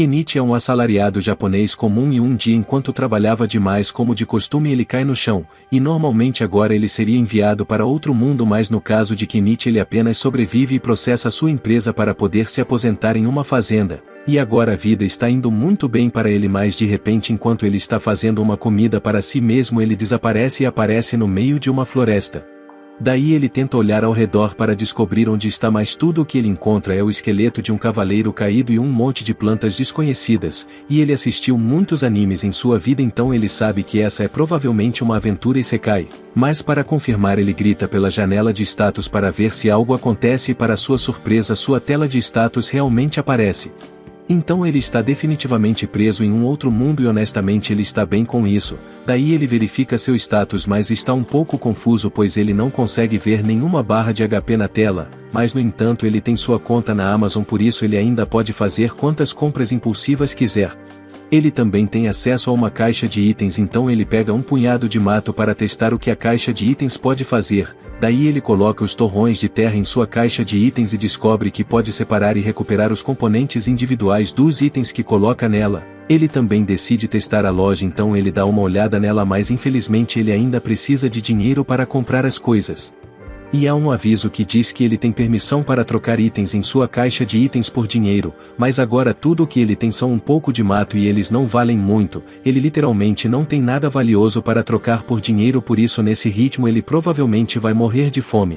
Kenichi é um assalariado japonês comum e um dia enquanto trabalhava demais como de costume ele cai no chão, e normalmente agora ele seria enviado para outro mundo, mas no caso de Kenichi ele apenas sobrevive e processa sua empresa para poder se aposentar em uma fazenda, e agora a vida está indo muito bem para ele, mas de repente enquanto ele está fazendo uma comida para si mesmo ele desaparece e aparece no meio de uma floresta. Daí ele tenta olhar ao redor para descobrir onde está, mas tudo o que ele encontra é o esqueleto de um cavaleiro caído e um monte de plantas desconhecidas, e ele assistiu muitos animes em sua vida, então ele sabe que essa é provavelmente uma aventura isekai, mas para confirmar ele grita pela janela de status para ver se algo acontece e para sua surpresa sua tela de status realmente aparece. Então ele está definitivamente preso em um outro mundo e honestamente ele está bem com isso. Daí ele verifica seu status, mas está um pouco confuso pois ele não consegue ver nenhuma barra de HP na tela, mas no entanto ele tem sua conta na Amazon, por isso ele ainda pode fazer quantas compras impulsivas quiser. Ele também tem acesso a uma caixa de itens, então ele pega um punhado de mato para testar o que a caixa de itens pode fazer. Daí ele coloca os torrões de terra em sua caixa de itens e descobre que pode separar e recuperar os componentes individuais dos itens que coloca nela. Ele também decide testar a loja, então ele dá uma olhada nela, mas infelizmente ele ainda precisa de dinheiro para comprar as coisas. E há um aviso que diz que ele tem permissão para trocar itens em sua caixa de itens por dinheiro, mas agora tudo o que ele tem são um pouco de mato e eles não valem muito, ele literalmente não tem nada valioso para trocar por dinheiro, por isso nesse ritmo ele provavelmente vai morrer de fome.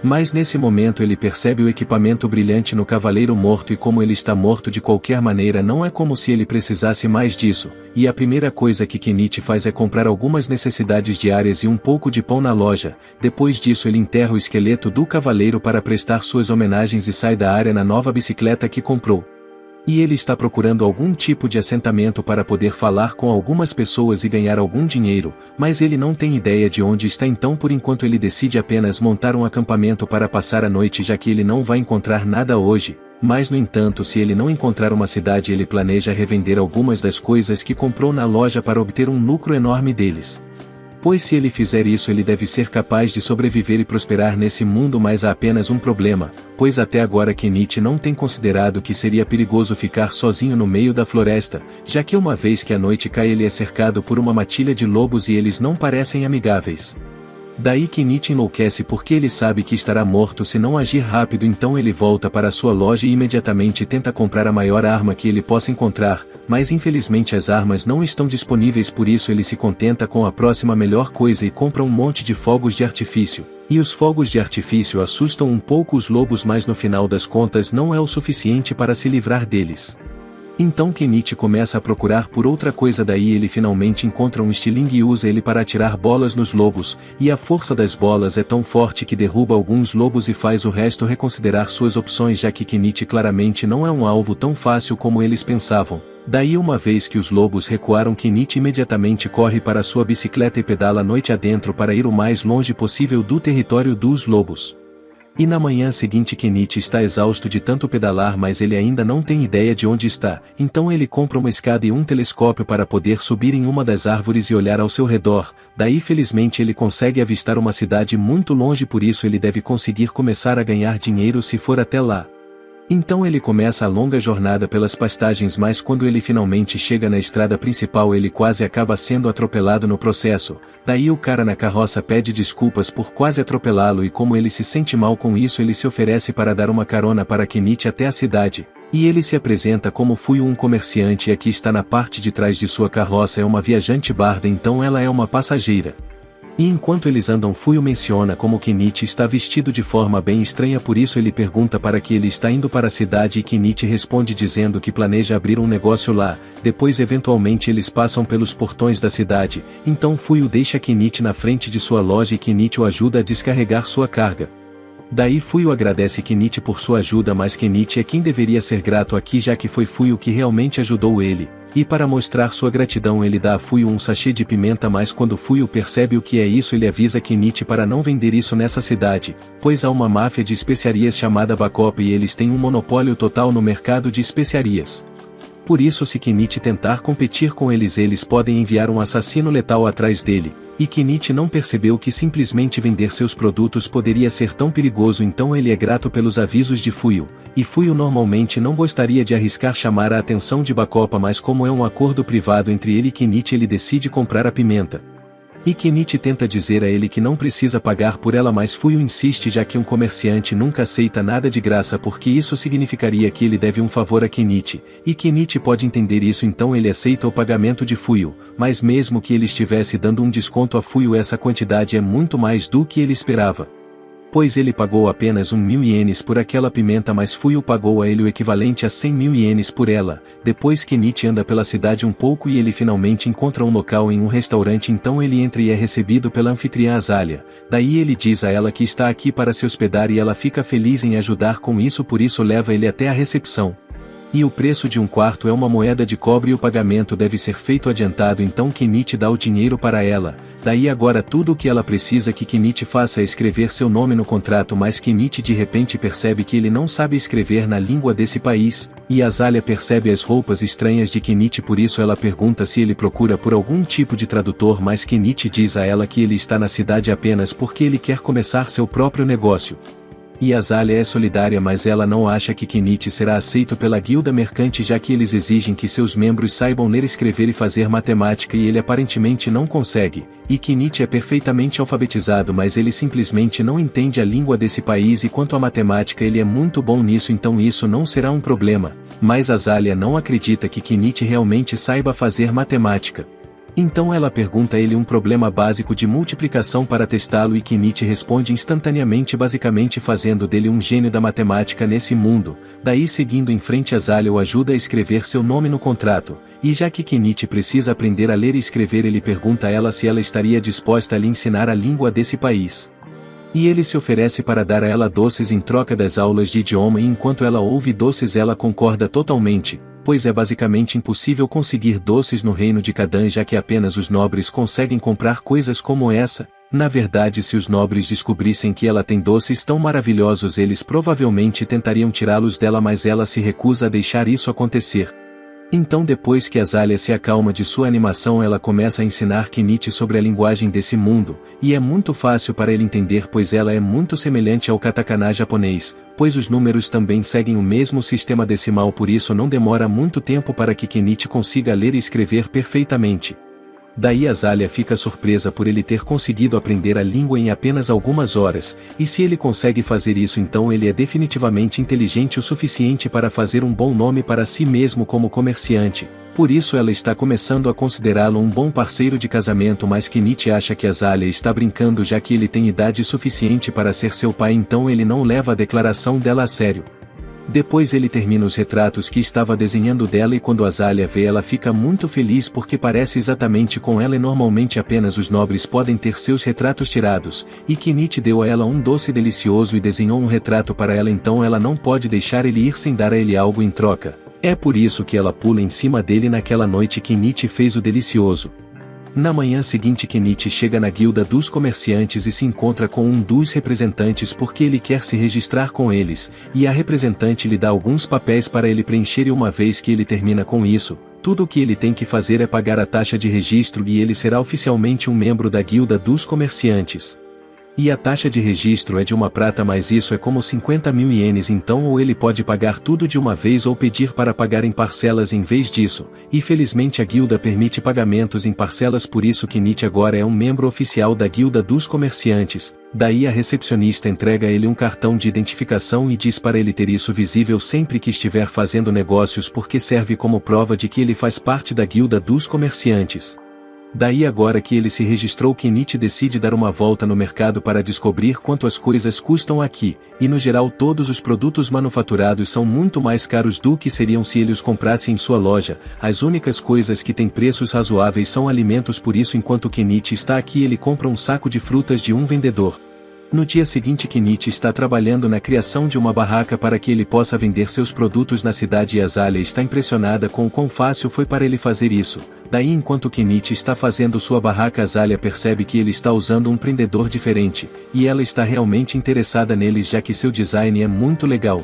Mas nesse momento ele percebe o equipamento brilhante no cavaleiro morto e como ele está morto de qualquer maneira não é como se ele precisasse mais disso, e a primeira coisa que Kenichi faz é comprar algumas necessidades diárias e um pouco de pão na loja. Depois disso ele enterra o esqueleto do cavaleiro para prestar suas homenagens e sai da área na nova bicicleta que comprou. E ele está procurando algum tipo de assentamento para poder falar com algumas pessoas e ganhar algum dinheiro, mas ele não tem ideia de onde está, então por enquanto ele decide apenas montar um acampamento para passar a noite, já que ele não vai encontrar nada hoje, mas no entanto se ele não encontrar uma cidade ele planeja revender algumas das coisas que comprou na loja para obter um lucro enorme deles. Pois se ele fizer isso ele deve ser capaz de sobreviver e prosperar nesse mundo, mas há apenas um problema, pois até agora Kenichi não tem considerado que seria perigoso ficar sozinho no meio da floresta, já que uma vez que a noite cai ele é cercado por uma matilha de lobos e eles não parecem amigáveis. Daí Kenichi enlouquece porque ele sabe que estará morto se não agir rápido, então ele volta para sua loja e imediatamente tenta comprar a maior arma que ele possa encontrar, mas infelizmente as armas não estão disponíveis, por isso ele se contenta com a próxima melhor coisa e compra um monte de fogos de artifício. E os fogos de artifício assustam um pouco os lobos, mas no final das contas não é o suficiente para se livrar deles. Então Kenichi começa a procurar por outra coisa, daí ele finalmente encontra um estilingue e usa ele para atirar bolas nos lobos, e a força das bolas é tão forte que derruba alguns lobos e faz o resto reconsiderar suas opções, já que Kenichi claramente não é um alvo tão fácil como eles pensavam. Daí uma vez que os lobos recuaram Kenichi imediatamente corre para sua bicicleta e pedala noite adentro para ir o mais longe possível do território dos lobos. E na manhã seguinte Kenichi está exausto de tanto pedalar, mas ele ainda não tem ideia de onde está, então ele compra uma escada e um telescópio para poder subir em uma das árvores e olhar ao seu redor. Daí felizmente ele consegue avistar uma cidade muito longe, por isso ele deve conseguir começar a ganhar dinheiro se for até lá. Então ele começa a longa jornada pelas pastagens, mas quando ele finalmente chega na estrada principal ele quase acaba sendo atropelado no processo. Daí o cara na carroça pede desculpas por quase atropelá-lo e como ele se sente mal com isso ele se oferece para dar uma carona para Kenichi até a cidade. E ele se apresenta como fui um comerciante e aqui está na parte de trás de sua carroça é uma viajante barda, então ela é uma passageira. E enquanto eles andam Fuyo menciona como Kenichi está vestido de forma bem estranha, por isso ele pergunta para que ele está indo para a cidade e Kenichi responde dizendo que planeja abrir um negócio lá. Depois eventualmente eles passam pelos portões da cidade, então Fuyo deixa Kenichi na frente de sua loja e Kenichi o ajuda a descarregar sua carga. Daí Fuyo agradece Kenichi por sua ajuda, mas Kenichi é quem deveria ser grato aqui, já que foi Fuyo que realmente ajudou ele. E para mostrar sua gratidão ele dá a Fuyo um sachê de pimenta, mas quando Fuyo percebe o que é isso ele avisa Kenichi para não vender isso nessa cidade, pois há uma máfia de especiarias chamada Bacop e eles têm um monopólio total no mercado de especiarias. Por isso se Kenichi tentar competir com eles podem enviar um assassino letal atrás dele. E Kenichi não percebeu que simplesmente vender seus produtos poderia ser tão perigoso, então ele é grato pelos avisos de Fuyu, e Fuyu normalmente não gostaria de arriscar chamar a atenção de Bacopa, mas como é um acordo privado entre ele e Kenichi, ele decide comprar a pimenta. E Kenichi tenta dizer a ele que não precisa pagar por ela, mas Fuyu insiste, já que um comerciante nunca aceita nada de graça, porque isso significaria que ele deve um favor a Kenichi, e Kenichi pode entender isso, então ele aceita o pagamento de Fuyu, mas mesmo que ele estivesse dando um desconto a Fuyu, essa quantidade é muito mais do que ele esperava. Pois ele pagou apenas 1.000 ienes por aquela pimenta, mas Fuyu pagou a ele o equivalente a 100.000 ienes por ela. Depois Kenichi anda pela cidade um pouco e ele finalmente encontra um local em um restaurante, então ele entra e é recebido pela anfitriã Azalea. Daí ele diz a ela que está aqui para se hospedar e ela fica feliz em ajudar com isso, por isso leva ele até a recepção. E o preço de um quarto é uma moeda de cobre e o pagamento deve ser feito adiantado, então Kenichi dá o dinheiro para ela. Daí agora tudo o que ela precisa que Kenichi faça é escrever seu nome no contrato, mas Kenichi de repente percebe que ele não sabe escrever na língua desse país, e Azalea percebe as roupas estranhas de Kenichi, por isso ela pergunta se ele procura por algum tipo de tradutor, mas Kenichi diz a ela que ele está na cidade apenas porque ele quer começar seu próprio negócio. E Azalea é solidária, mas ela não acha que Kenichi será aceito pela guilda mercante, já que eles exigem que seus membros saibam ler, escrever e fazer matemática, e ele aparentemente não consegue. E Kenichi é perfeitamente alfabetizado, mas ele simplesmente não entende a língua desse país, e quanto à matemática ele é muito bom nisso, então isso não será um problema. Mas Azalea não acredita que Kenichi realmente saiba fazer matemática. Então ela pergunta a ele um problema básico de multiplicação para testá-lo, e Kenichi responde instantaneamente, basicamente fazendo dele um gênio da matemática nesse mundo. Daí seguindo em frente, Azalea o ajuda a escrever seu nome no contrato, e já que Kenichi precisa aprender a ler e escrever, ele pergunta a ela se ela estaria disposta a lhe ensinar a língua desse país. E ele se oferece para dar a ela doces em troca das aulas de idioma, e enquanto ela ouve doces ela concorda totalmente, pois é basicamente impossível conseguir doces no reino de Kadan, já que apenas os nobres conseguem comprar coisas como essa. Na verdade, se os nobres descobrissem que ela tem doces tão maravilhosos, eles provavelmente tentariam tirá-los dela, mas ela se recusa a deixar isso acontecer. Então depois que Azalea se acalma de sua animação, ela começa a ensinar Kenichi sobre a linguagem desse mundo, e é muito fácil para ele entender, pois ela é muito semelhante ao katakana japonês, pois os números também seguem o mesmo sistema decimal, por isso não demora muito tempo para que Kenichi consiga ler e escrever perfeitamente. Daí Azalea fica surpresa por ele ter conseguido aprender a língua em apenas algumas horas, e se ele consegue fazer isso, então ele é definitivamente inteligente o suficiente para fazer um bom nome para si mesmo como comerciante. Por isso ela está começando a considerá-lo um bom parceiro de casamento, mas Kenichi acha que Azalea está brincando, já que ele tem idade suficiente para ser seu pai, então ele não leva a declaração dela a sério. Depois ele termina os retratos que estava desenhando dela, e quando Azalea vê, ela fica muito feliz porque parece exatamente com ela, e normalmente apenas os nobres podem ter seus retratos tirados, e Kenichi deu a ela um doce delicioso e desenhou um retrato para ela, então ela não pode deixar ele ir sem dar a ele algo em troca. É por isso que ela pula em cima dele. Naquela noite Kenichi fez o delicioso. Na manhã seguinte Kenichi chega na guilda dos comerciantes e se encontra com um dos representantes porque ele quer se registrar com eles, e a representante lhe dá alguns papéis para ele preencher, e uma vez que ele termina com isso, tudo o que ele tem que fazer é pagar a taxa de registro e ele será oficialmente um membro da guilda dos comerciantes. E a taxa de registro é de 1 prata, mas isso é como 50.000 ienes, então ou ele pode pagar tudo de uma vez ou pedir para pagar em parcelas em vez disso, e felizmente a guilda permite pagamentos em parcelas, por isso Kenichi agora é um membro oficial da guilda dos comerciantes. Daí a recepcionista entrega a ele um cartão de identificação e diz para ele ter isso visível sempre que estiver fazendo negócios, porque serve como prova de que ele faz parte da guilda dos comerciantes. Daí agora que ele se registrou, Kenichi decide dar uma volta no mercado para descobrir quanto as coisas custam aqui, e no geral todos os produtos manufaturados são muito mais caros do que seriam se ele os comprasse em sua loja. As únicas coisas que têm preços razoáveis são alimentos, por isso enquanto Kenichi está aqui ele compra um saco de frutas de um vendedor. No dia seguinte Kenichi está trabalhando na criação de uma barraca para que ele possa vender seus produtos na cidade, e Azalea está impressionada com o quão fácil foi para ele fazer isso. Daí enquanto Kenichi está fazendo sua barraca, Azalea percebe que ele está usando um prendedor diferente, e ela está realmente interessada neles já que seu design é muito legal.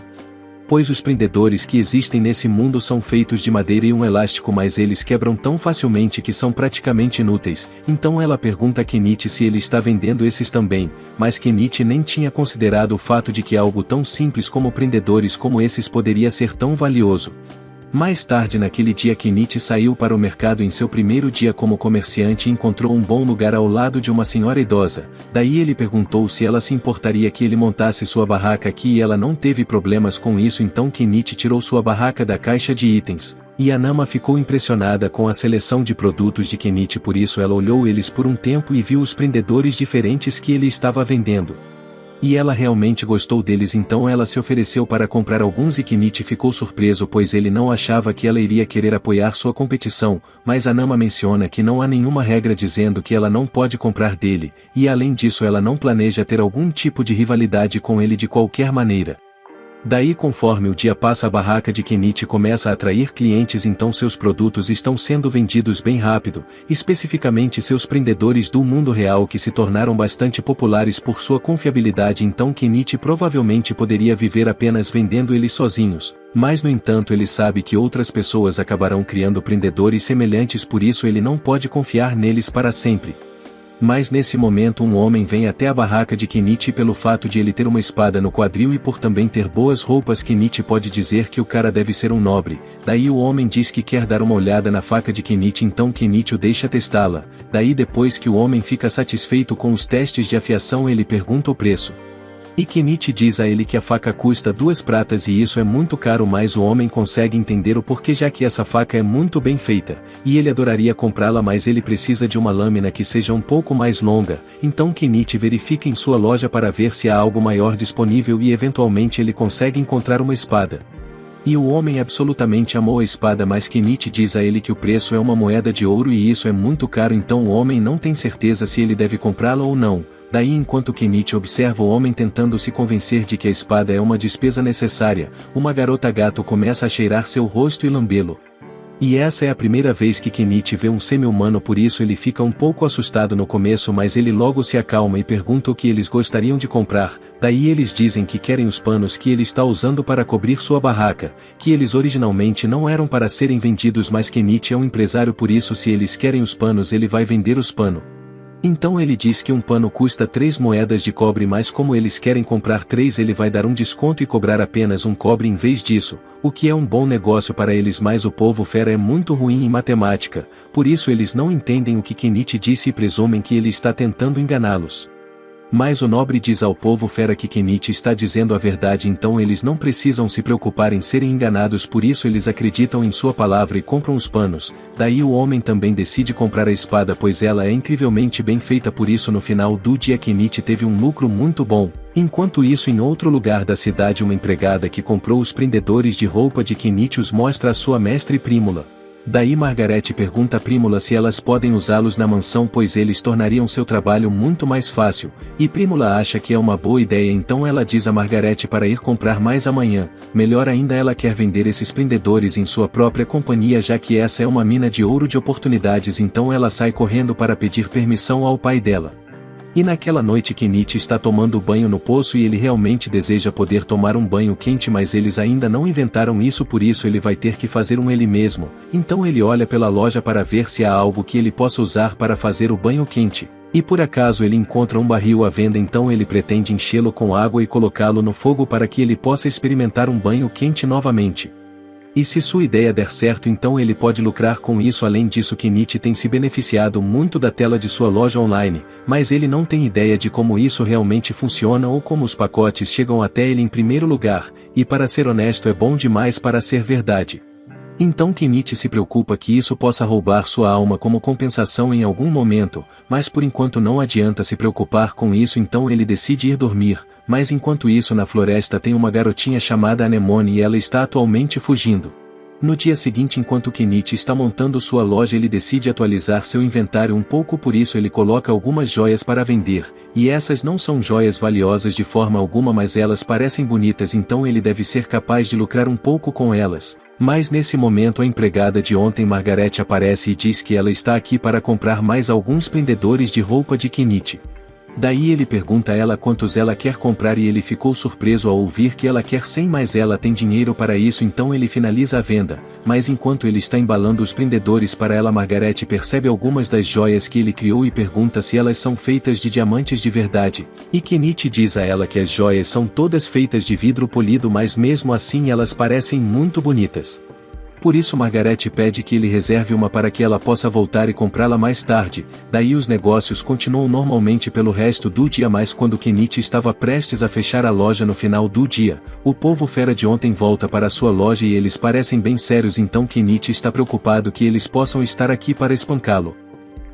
pois os prendedores que existem nesse mundo são feitos de madeira e um elástico, mas eles quebram tão facilmente que são praticamente inúteis. Então ela pergunta a Kenichi se ele está vendendo esses também, mas Kenichi nem tinha considerado o fato de que algo tão simples como prendedores como esses poderia ser tão valioso. Mais tarde naquele dia Kenichi saiu para o mercado em seu primeiro dia como comerciante e encontrou um bom lugar ao lado de uma senhora idosa. Daí ele perguntou se ela se importaria que ele montasse sua barraca aqui e ela não teve problemas com isso, então Kenichi tirou sua barraca da caixa de itens. E a Nama ficou impressionada com a seleção de produtos de Kenichi, por isso ela olhou eles por um tempo e viu os prendedores diferentes que ele estava vendendo. E ela realmente gostou deles, então ela se ofereceu para comprar alguns e Kenichi ficou surpreso pois ele não achava que ela iria querer apoiar sua competição, mas a Nama menciona que não há nenhuma regra dizendo que ela não pode comprar dele, e além disso ela não planeja ter algum tipo de rivalidade com ele de qualquer maneira. Daí conforme o dia passa a barraca de Kenichi começa a atrair clientes, então seus produtos estão sendo vendidos bem rápido, especificamente seus prendedores do mundo real que se tornaram bastante populares por sua confiabilidade, então Kenichi provavelmente poderia viver apenas vendendo eles sozinhos, mas no entanto ele sabe que outras pessoas acabarão criando prendedores semelhantes, por isso ele não pode confiar neles para sempre. Mas nesse momento um homem vem até a barraca de Kenichi pelo fato de ele ter uma espada no quadril e por também ter boas roupas. Kenichi pode dizer que o cara deve ser um nobre. Daí o homem diz que quer dar uma olhada na faca de Kenichi, então Kenichi o deixa testá-la. Daí depois que o homem fica satisfeito com os testes de afiação ele pergunta o preço. E Kenichi diz a ele que a faca custa 2 pratas e isso é muito caro, mas o homem consegue entender o porquê, já que essa faca é muito bem feita, e ele adoraria comprá-la, mas ele precisa de uma lâmina que seja um pouco mais longa, então Kenichi verifica em sua loja para ver se há algo maior disponível e eventualmente ele consegue encontrar uma espada. E o homem absolutamente amou a espada, mas Kenichi diz a ele que o preço é uma moeda de ouro e isso é muito caro, então o homem não tem certeza se ele deve comprá-la ou não. Daí enquanto Kenichi observa o homem tentando se convencer de que a espada é uma despesa necessária, uma garota gato começa a cheirar seu rosto e lambê-lo. E essa é a primeira vez que Kenichi vê um semi-humano, por isso ele fica um pouco assustado no começo, mas ele logo se acalma e pergunta o que eles gostariam de comprar. Daí eles dizem que querem os panos que ele está usando para cobrir sua barraca, que eles originalmente não eram para serem vendidos, mas Kenichi é um empresário, por isso se eles querem os panos ele vai vender os panos. Então ele diz que um pano custa 3 moedas de cobre, mas como eles querem comprar 3 ele vai dar um desconto e cobrar apenas um cobre em vez disso, o que é um bom negócio para eles, mas o povo fera é muito ruim em matemática, por isso eles não entendem o que Kenichi disse e presumem que ele está tentando enganá-los. Mas o nobre diz ao povo fera que Kenichi está dizendo a verdade, então eles não precisam se preocupar em serem enganados, por isso eles acreditam em sua palavra e compram os panos. Daí o homem também decide comprar a espada, pois ela é incrivelmente bem feita, por isso no final do dia Kenichi teve um lucro muito bom. Enquanto isso, em outro lugar da cidade, uma empregada que comprou os prendedores de roupa de Kenichi os mostra a sua mestre Prímula. Daí Margarete pergunta a Prímula se elas podem usá-los na mansão, pois eles tornariam seu trabalho muito mais fácil, e Prímula acha que é uma boa ideia, então ela diz a Margarete para ir comprar mais amanhã. Melhor ainda, ela quer vender esses prendedores em sua própria companhia, já que essa é uma mina de ouro de oportunidades, então ela sai correndo para pedir permissão ao pai dela. E naquela noite Kenichi está tomando banho no poço e ele realmente deseja poder tomar um banho quente, mas eles ainda não inventaram isso, por isso ele vai ter que fazer um ele mesmo. Então ele olha pela loja para ver se há algo que ele possa usar para fazer o banho quente. E por acaso ele encontra um barril à venda, então ele pretende enchê-lo com água e colocá-lo no fogo para que ele possa experimentar um banho quente novamente. E se sua ideia der certo, então ele pode lucrar com isso. Além disso, Kenichi tem se beneficiado muito da tela de sua loja online, mas ele não tem ideia de como isso realmente funciona ou como os pacotes chegam até ele em primeiro lugar, e para ser honesto é bom demais para ser verdade. Então Kenichi se preocupa que isso possa roubar sua alma como compensação em algum momento, mas por enquanto não adianta se preocupar com isso, então ele decide ir dormir. Mas enquanto isso, na floresta tem uma garotinha chamada Anemone e ela está atualmente fugindo. No dia seguinte, enquanto Kenichi está montando sua loja, ele decide atualizar seu inventário um pouco, por isso ele coloca algumas joias para vender, e essas não são joias valiosas de forma alguma, mas elas parecem bonitas, então ele deve ser capaz de lucrar um pouco com elas. Mas nesse momento a empregada de ontem, Margarete, aparece e diz que ela está aqui para comprar mais alguns prendedores de roupa de Kenichi. Daí ele pergunta a ela quantos ela quer comprar e ele ficou surpreso ao ouvir que ela quer 100, mas ela tem dinheiro para isso, então ele finaliza a venda. Mas enquanto ele está embalando os prendedores para ela, Margaret percebe algumas das joias que ele criou e pergunta se elas são feitas de diamantes de verdade. E Kenichi diz a ela que as joias são todas feitas de vidro polido, mas mesmo assim elas parecem muito bonitas. Por isso Margaret pede que ele reserve uma para que ela possa voltar e comprá-la mais tarde. Daí os negócios continuam normalmente pelo resto do dia, mas quando Kenichi estava prestes a fechar a loja no final do dia, o povo fera de ontem volta para sua loja e eles parecem bem sérios, então Kenichi está preocupado que eles possam estar aqui para espancá-lo.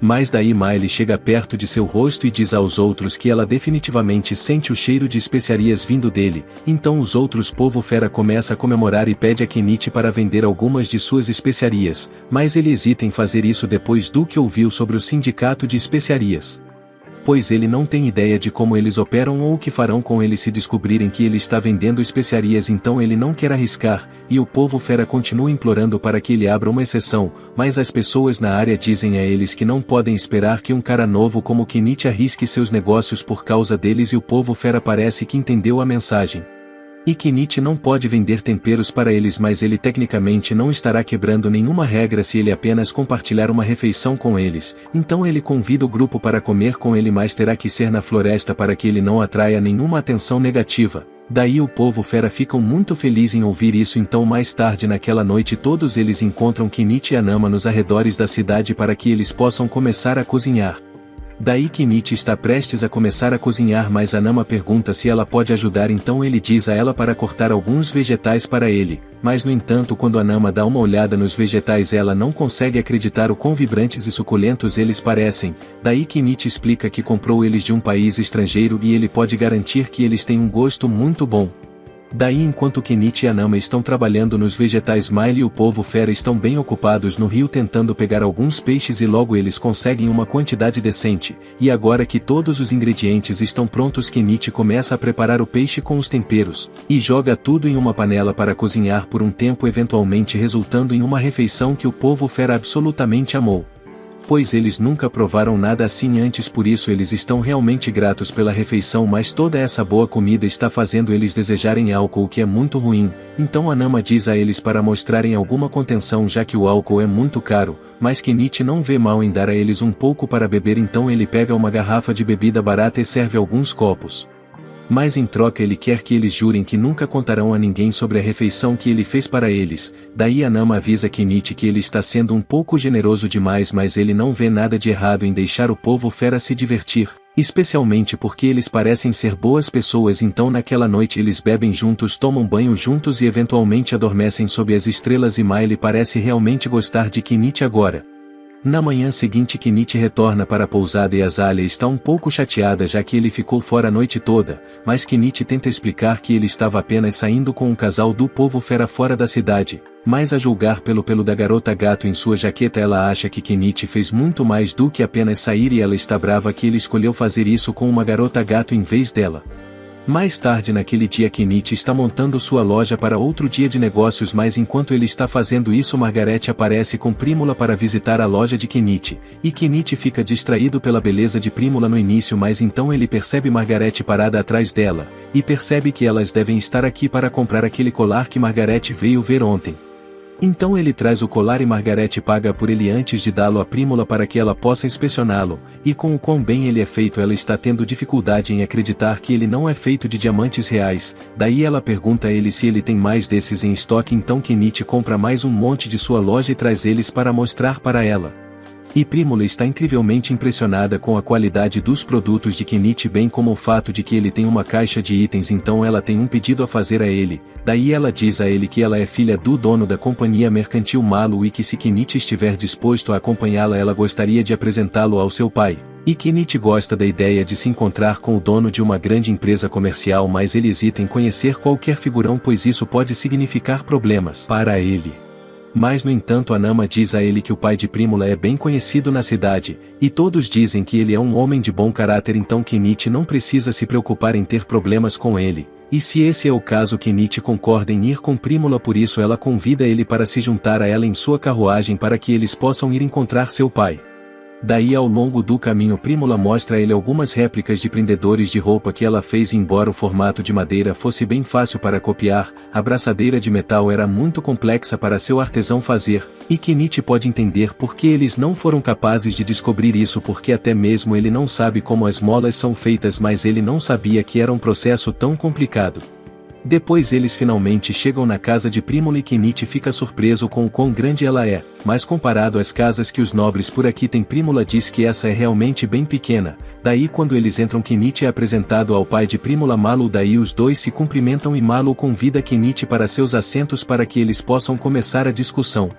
Mas daí Miley chega perto de seu rosto e diz aos outros que ela definitivamente sente o cheiro de especiarias vindo dele. Então os outros povo fera começa a comemorar e pede a Kenichi para vender algumas de suas especiarias, mas ele hesita em fazer isso depois do que ouviu sobre o sindicato de especiarias. Pois ele não tem ideia de como eles operam ou o que farão com ele se descobrirem que ele está vendendo especiarias, então ele não quer arriscar, e o povo fera continua implorando para que ele abra uma exceção, mas as pessoas na área dizem a eles que não podem esperar que um cara novo como Kenichi arrisque seus negócios por causa deles, e o povo fera parece que entendeu a mensagem. E Kenichi não pode vender temperos para eles, mas ele tecnicamente não estará quebrando nenhuma regra se ele apenas compartilhar uma refeição com eles. Então ele convida o grupo para comer com ele, mas terá que ser na floresta para que ele não atraia nenhuma atenção negativa. Daí o povo fera ficam muito felizes em ouvir isso, então mais tarde naquela noite todos eles encontram Kenichi e Anama nos arredores da cidade para que eles possam começar a cozinhar. Daí Kenichi está prestes a começar a cozinhar, mas Anama pergunta se ela pode ajudar, então ele diz a ela para cortar alguns vegetais para ele, mas no entanto quando Anama dá uma olhada nos vegetais ela não consegue acreditar o quão vibrantes e suculentos eles parecem. Daí Kenichi explica que comprou eles de um país estrangeiro e ele pode garantir que eles têm um gosto muito bom. Daí enquanto Kenichi e Anama estão trabalhando nos vegetais, Miley e o povo fera estão bem ocupados no rio tentando pegar alguns peixes e logo eles conseguem uma quantidade decente, e agora que todos os ingredientes estão prontos Kenichi começa a preparar o peixe com os temperos, e joga tudo em uma panela para cozinhar por um tempo, eventualmente resultando em uma refeição que o povo fera absolutamente amou. Pois eles nunca provaram nada assim antes, por isso eles estão realmente gratos pela refeição, mas toda essa boa comida está fazendo eles desejarem álcool, o que é muito ruim. Então Anama diz a eles para mostrarem alguma contenção já que o álcool é muito caro, mas Kenichi não vê mal em dar a eles um pouco para beber, então ele pega uma garrafa de bebida barata e serve alguns copos. Mas em troca ele quer que eles jurem que nunca contarão a ninguém sobre a refeição que ele fez para eles. Daí Anama avisa Kenichi que ele está sendo um pouco generoso demais, mas ele não vê nada de errado em deixar o povo fera se divertir, especialmente porque eles parecem ser boas pessoas. Então naquela noite eles bebem juntos, tomam banho juntos e eventualmente adormecem sob as estrelas, e Miley parece realmente gostar de Kenichi agora. Na manhã seguinte Kenichi retorna para a pousada e Azalea está um pouco chateada já que ele ficou fora a noite toda, mas Kenichi tenta explicar que ele estava apenas saindo com um casal do povo fera fora da cidade, mas a julgar pelo pelo da garota gato em sua jaqueta ela acha que Kenichi fez muito mais do que apenas sair e ela está brava que ele escolheu fazer isso com uma garota gato em vez dela. Mais tarde naquele dia Kenichi está montando sua loja para outro dia de negócios, mas enquanto ele está fazendo isso Margaret aparece com Prímula para visitar a loja de Kenichi, e Kenichi fica distraído pela beleza de Prímula no início, mas então ele percebe Margaret parada atrás dela, e percebe que elas devem estar aqui para comprar aquele colar que Margaret veio ver ontem. Então ele traz o colar e Margaret paga por ele antes de dá-lo a Prímula para que ela possa inspecioná-lo, e com o quão bem ele é feito ela está tendo dificuldade em acreditar que ele não é feito de diamantes reais. Daí ela pergunta a ele se ele tem mais desses em estoque, então Kenichi compra mais um monte de sua loja e traz eles para mostrar para ela. E Prímula está incrivelmente impressionada com a qualidade dos produtos de Kenichi, bem como o fato de que ele tem uma caixa de itens, então ela tem um pedido a fazer a ele. Daí ela diz a ele que ela é filha do dono da companhia mercantil Malu e que se Kenichi estiver disposto a acompanhá-la ela gostaria de apresentá-lo ao seu pai. E Kenichi gosta da ideia de se encontrar com o dono de uma grande empresa comercial, mas ele hesita em conhecer qualquer figurão pois isso pode significar problemas para ele. Mas no entanto Anama diz a ele que o pai de Prímula é bem conhecido na cidade, e todos dizem que ele é um homem de bom caráter, então Kenichi não precisa se preocupar em ter problemas com ele, e se esse é o caso Kenichi concorda em ir com Prímula, por isso ela convida ele para se juntar a ela em sua carruagem para que eles possam ir encontrar seu pai. Daí ao longo do caminho Prímula mostra a ele algumas réplicas de prendedores de roupa que ela fez e embora o formato de madeira fosse bem fácil para copiar, a braçadeira de metal era muito complexa para seu artesão fazer, e Kenichi pode entender por que eles não foram capazes de descobrir isso porque até mesmo ele não sabe como as molas são feitas mas ele não sabia que era um processo tão complicado. Depois eles finalmente chegam na casa de Prímula e Kenichi fica surpreso com o quão grande ela é, mas comparado às casas que os nobres por aqui têm Prímula diz que essa é realmente bem pequena, daí quando eles entram Kenichi é apresentado ao pai de Prímula Malu daí os dois se cumprimentam e Malu convida Kenichi para seus assentos para que eles possam começar a discussão.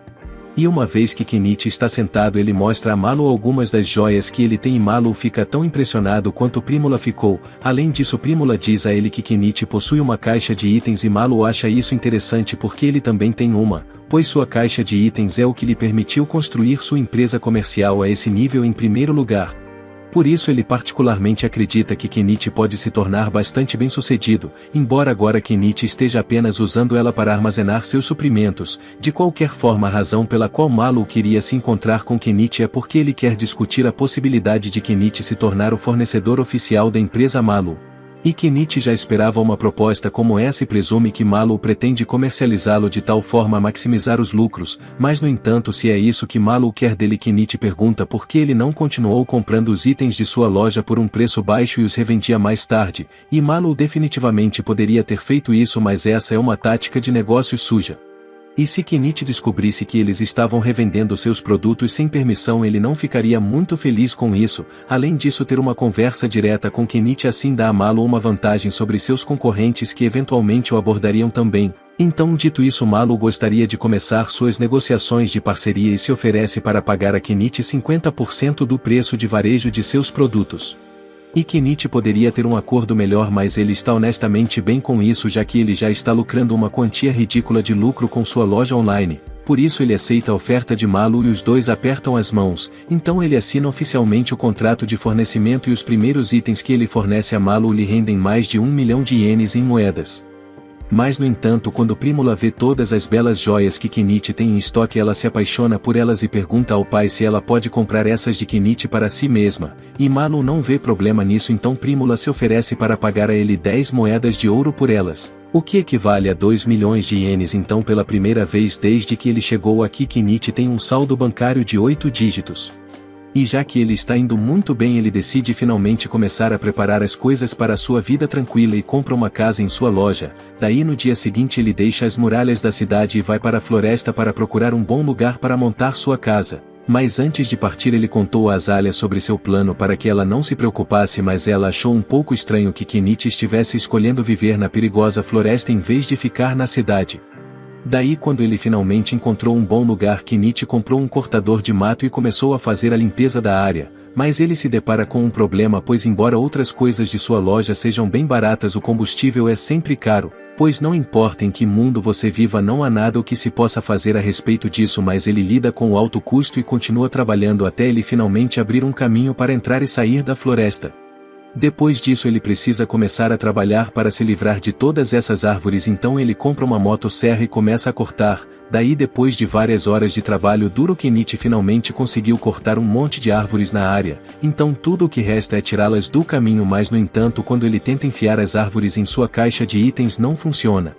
E uma vez que Kenichi está sentado ele mostra a Malu algumas das joias que ele tem e Malu fica tão impressionado quanto Prímula ficou, além disso Prímula diz a ele que Kenichi possui uma caixa de itens e Malu acha isso interessante porque ele também tem uma, pois sua caixa de itens é o que lhe permitiu construir sua empresa comercial a esse nível em primeiro lugar. Por isso ele particularmente acredita que Kenichi pode se tornar bastante bem-sucedido, embora agora Kenichi esteja apenas usando ela para armazenar seus suprimentos. De qualquer forma a razão pela qual Malu queria se encontrar com Kenichi é porque ele quer discutir a possibilidade de Kenichi se tornar o fornecedor oficial da empresa Malu. E Kenichi já esperava uma proposta como essa e presume que Malu pretende comercializá-lo de tal forma a maximizar os lucros, mas no entanto se é isso que Malu quer dele Kenichi pergunta por que ele não continuou comprando os itens de sua loja por um preço baixo e os revendia mais tarde, e Malu definitivamente poderia ter feito isso mas essa é uma tática de negócios suja. E se Kenichi descobrisse que eles estavam revendendo seus produtos sem permissão ele não ficaria muito feliz com isso, além disso ter uma conversa direta com Kenichi assim dá a Malu uma vantagem sobre seus concorrentes que eventualmente o abordariam também. Então dito isso Malu gostaria de começar suas negociações de parceria e se oferece para pagar a Kenichi 50% do preço de varejo de seus produtos. E Kenichi poderia ter um acordo melhor mas ele está honestamente bem com isso já que ele já está lucrando uma quantia ridícula de lucro com sua loja online, por isso ele aceita a oferta de Malu e os dois apertam as mãos, então ele assina oficialmente o contrato de fornecimento e os primeiros itens que ele fornece a Malu lhe rendem mais de 1 milhão de ienes em moedas. Mas no entanto quando Prímula vê todas as belas joias que Kenichi tem em estoque ela se apaixona por elas e pergunta ao pai se ela pode comprar essas de Kenichi para si mesma, e Malu não vê problema nisso então Prímula se oferece para pagar a ele 10 moedas de ouro por elas, o que equivale a 2 milhões de ienes então pela primeira vez desde que ele chegou aqui Kenichi tem um saldo bancário de 8 dígitos. E já que ele está indo muito bem ele decide finalmente começar a preparar as coisas para a sua vida tranquila e compra uma casa em sua loja, daí no dia seguinte ele deixa as muralhas da cidade e vai para a floresta para procurar um bom lugar para montar sua casa. Mas antes de partir ele contou a Azalea sobre seu plano para que ela não se preocupasse mas ela achou um pouco estranho que Kenichi estivesse escolhendo viver na perigosa floresta em vez de ficar na cidade. Daí quando ele finalmente encontrou um bom lugar Kenichi comprou um cortador de mato e começou a fazer a limpeza da área, mas ele se depara com um problema pois embora outras coisas de sua loja sejam bem baratas o combustível é sempre caro, pois não importa em que mundo você viva não há nada o que se possa fazer a respeito disso mas ele lida com o alto custo e continua trabalhando até ele finalmente abrir um caminho para entrar e sair da floresta. Depois disso ele precisa começar a trabalhar para se livrar de todas essas árvores então ele compra uma motosserra e começa a cortar, daí depois de várias horas de trabalho duro Kenichi finalmente conseguiu cortar um monte de árvores na área, então tudo o que resta é tirá-las do caminho mas no entanto quando ele tenta enfiar as árvores em sua caixa de itens não funciona.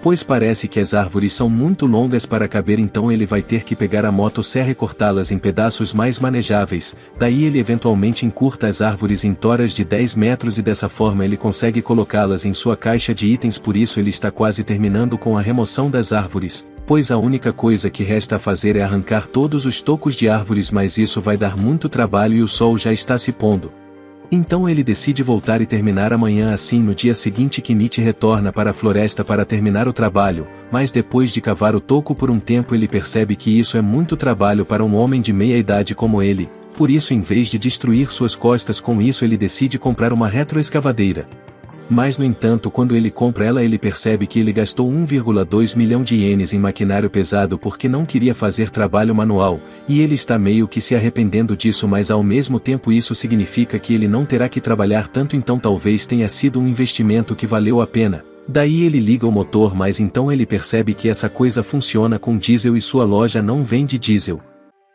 Pois parece que as árvores são muito longas para caber então ele vai ter que pegar a motosserra e cortá-las em pedaços mais manejáveis, daí ele eventualmente encurta as árvores em toras de 10 metros e dessa forma ele consegue colocá-las em sua caixa de itens por isso ele está quase terminando com a remoção das árvores, pois a única coisa que resta a fazer é arrancar todos os tocos de árvores mas isso vai dar muito trabalho e o sol já está se pondo. Então ele decide voltar e terminar amanhã assim no dia seguinte Kenichi retorna para a floresta para terminar o trabalho, mas depois de cavar o toco por um tempo ele percebe que isso é muito trabalho para um homem de meia idade como ele, por isso em vez de destruir suas costas com isso ele decide comprar uma retroescavadeira. Mas no entanto quando ele compra ela ele percebe que ele gastou 1,2 milhão de ienes em maquinário pesado porque não queria fazer trabalho manual, e ele está meio que se arrependendo disso mas ao mesmo tempo isso significa que ele não terá que trabalhar tanto então talvez tenha sido um investimento que valeu a pena. Daí ele liga o motor mas então ele percebe que essa coisa funciona com diesel e sua loja não vende diesel.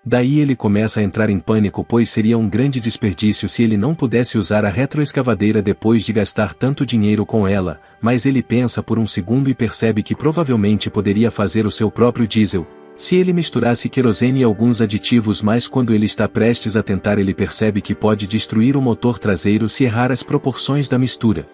Daí ele começa a entrar em pânico, pois seria um grande desperdício se ele não pudesse usar a retroescavadeira depois de gastar tanto dinheiro com ela, mas ele pensa por um segundo e percebe que provavelmente poderia fazer o seu próprio diesel, se ele misturasse querosene e alguns aditivos, mas quando ele está prestes a tentar ele percebe que pode destruir o motor traseiro se errar as proporções da mistura.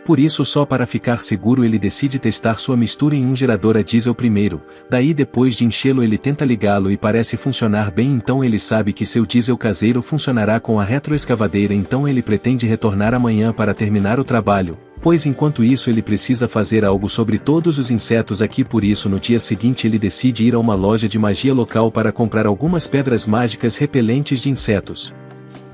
Por isso, só para ficar seguro, ele decide testar sua mistura em um gerador a diesel primeiro, daí depois de enchê-lo ele tenta ligá-lo e parece funcionar bem, então ele sabe que seu diesel caseiro funcionará com a retroescavadeira, então ele pretende retornar amanhã para terminar o trabalho, pois enquanto isso ele precisa fazer algo sobre todos os insetos aqui, por isso no dia seguinte ele decide ir a uma loja de magia local para comprar algumas pedras mágicas repelentes de insetos.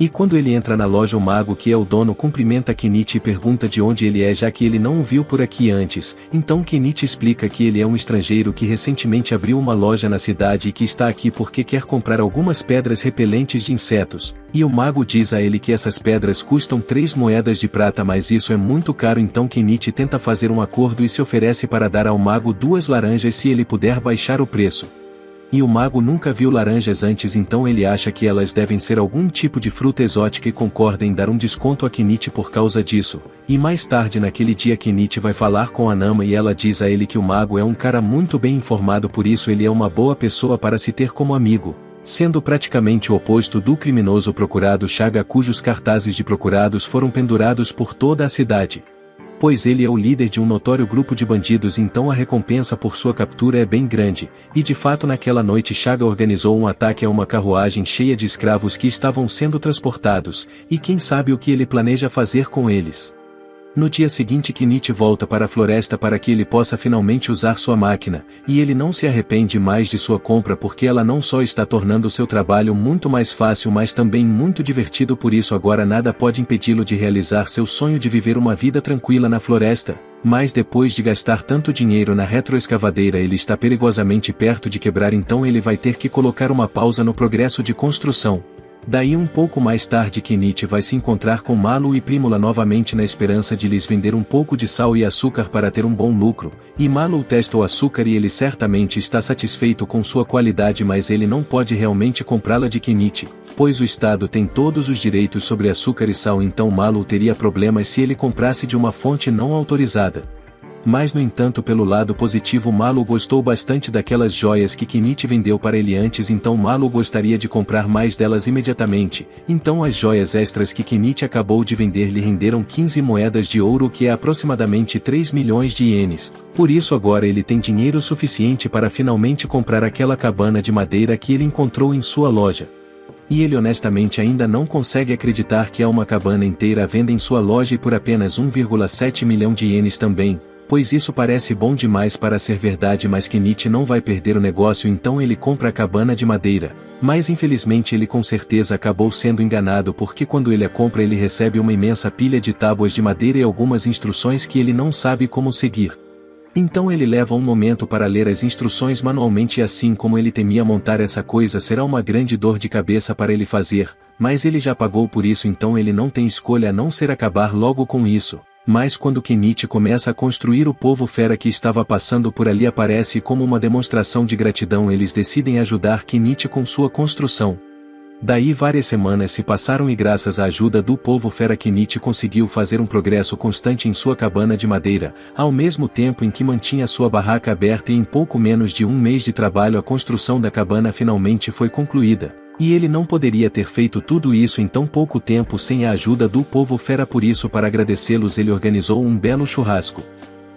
E quando ele entra na loja, o mago, que é o dono, cumprimenta Kenichi e pergunta de onde ele é, já que ele não o viu por aqui antes. Então Kenichi explica que ele é um estrangeiro que recentemente abriu uma loja na cidade e que está aqui porque quer comprar algumas pedras repelentes de insetos. E o mago diz a ele que essas pedras custam 3 moedas de prata, mas isso é muito caro, então Kenichi tenta fazer um acordo e se oferece para dar ao mago 2 laranjas se ele puder baixar o preço. E o mago nunca viu laranjas antes, então ele acha que elas devem ser algum tipo de fruta exótica e concorda em dar um desconto a Kenichi por causa disso. E mais tarde naquele dia Kenichi vai falar com a Nama e ela diz a ele que o mago é um cara muito bem informado, por isso ele é uma boa pessoa para se ter como amigo, sendo praticamente o oposto do criminoso procurado Chaga, cujos cartazes de procurados foram pendurados por toda a cidade. Pois ele é o líder de um notório grupo de bandidos, então a recompensa por sua captura é bem grande, e de fato naquela noite Chaga organizou um ataque a uma carruagem cheia de escravos que estavam sendo transportados, e quem sabe o que ele planeja fazer com eles. No dia seguinte Kenichi volta para a floresta para que ele possa finalmente usar sua máquina, e ele não se arrepende mais de sua compra porque ela não só está tornando seu trabalho muito mais fácil, mas também muito divertido, por isso agora nada pode impedi-lo de realizar seu sonho de viver uma vida tranquila na floresta. Mas depois de gastar tanto dinheiro na retroescavadeira ele está perigosamente perto de quebrar, então ele vai ter que colocar uma pausa no progresso de construção. Daí um pouco mais tarde Kenichi vai se encontrar com Malu e Primula novamente na esperança de lhes vender um pouco de sal e açúcar para ter um bom lucro, e Malu testa o açúcar e ele certamente está satisfeito com sua qualidade, mas ele não pode realmente comprá-la de Kenichi, pois o Estado tem todos os direitos sobre açúcar e sal, então Malu teria problemas se ele comprasse de uma fonte não autorizada. Mas no entanto, pelo lado positivo, Malu gostou bastante daquelas joias que Kenichi vendeu para ele antes, então Malu gostaria de comprar mais delas imediatamente, então as joias extras que Kenichi acabou de vender lhe renderam 15 moedas de ouro, que é aproximadamente 3 milhões de ienes, por isso agora ele tem dinheiro suficiente para finalmente comprar aquela cabana de madeira que ele encontrou em sua loja. E ele honestamente ainda não consegue acreditar que há uma cabana inteira à venda em sua loja e por apenas 1,7 milhão de ienes também, pois isso parece bom demais para ser verdade, mas Kenichi não vai perder o negócio, então ele compra a cabana de madeira. Mas infelizmente ele com certeza acabou sendo enganado, porque quando ele a compra ele recebe uma imensa pilha de tábuas de madeira e algumas instruções que ele não sabe como seguir. Então ele leva um momento para ler as instruções manualmente, e assim como ele temia, montar essa coisa será uma grande dor de cabeça para ele fazer, mas ele já pagou por isso, então ele não tem escolha a não ser acabar logo com isso. Mas quando Kenichi começa a construir, o povo fera que estava passando por ali aparece e, como uma demonstração de gratidão, eles decidem ajudar Kenichi com sua construção. Daí várias semanas se passaram e graças à ajuda do povo fera Kenichi conseguiu fazer um progresso constante em sua cabana de madeira, ao mesmo tempo em que mantinha sua barraca aberta, e em pouco menos de um mês de trabalho a construção da cabana finalmente foi concluída. E ele não poderia ter feito tudo isso em tão pouco tempo sem a ajuda do povo fera, por isso para agradecê-los ele organizou um belo churrasco.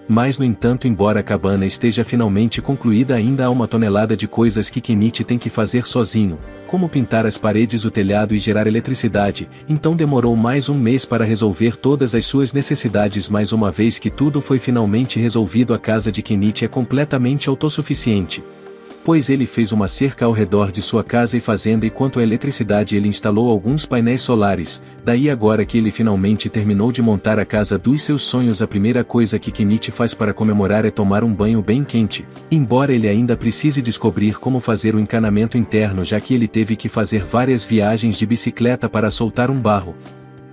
Mas no entanto, embora a cabana esteja finalmente concluída, ainda há uma tonelada de coisas que Kenichi tem que fazer sozinho, como pintar as paredes, o telhado e gerar eletricidade, então demorou mais um mês para resolver todas as suas necessidades, mas uma vez que tudo foi finalmente resolvido, a casa de Kenichi é completamente autossuficiente. Pois ele fez uma cerca ao redor de sua casa e fazenda, e quanto à eletricidade ele instalou alguns painéis solares. Daí agora que ele finalmente terminou de montar a casa dos seus sonhos, a primeira coisa que Kenichi faz para comemorar é tomar um banho bem quente, embora ele ainda precise descobrir como fazer o encanamento interno, já que ele teve que fazer várias viagens de bicicleta para soltar um barro.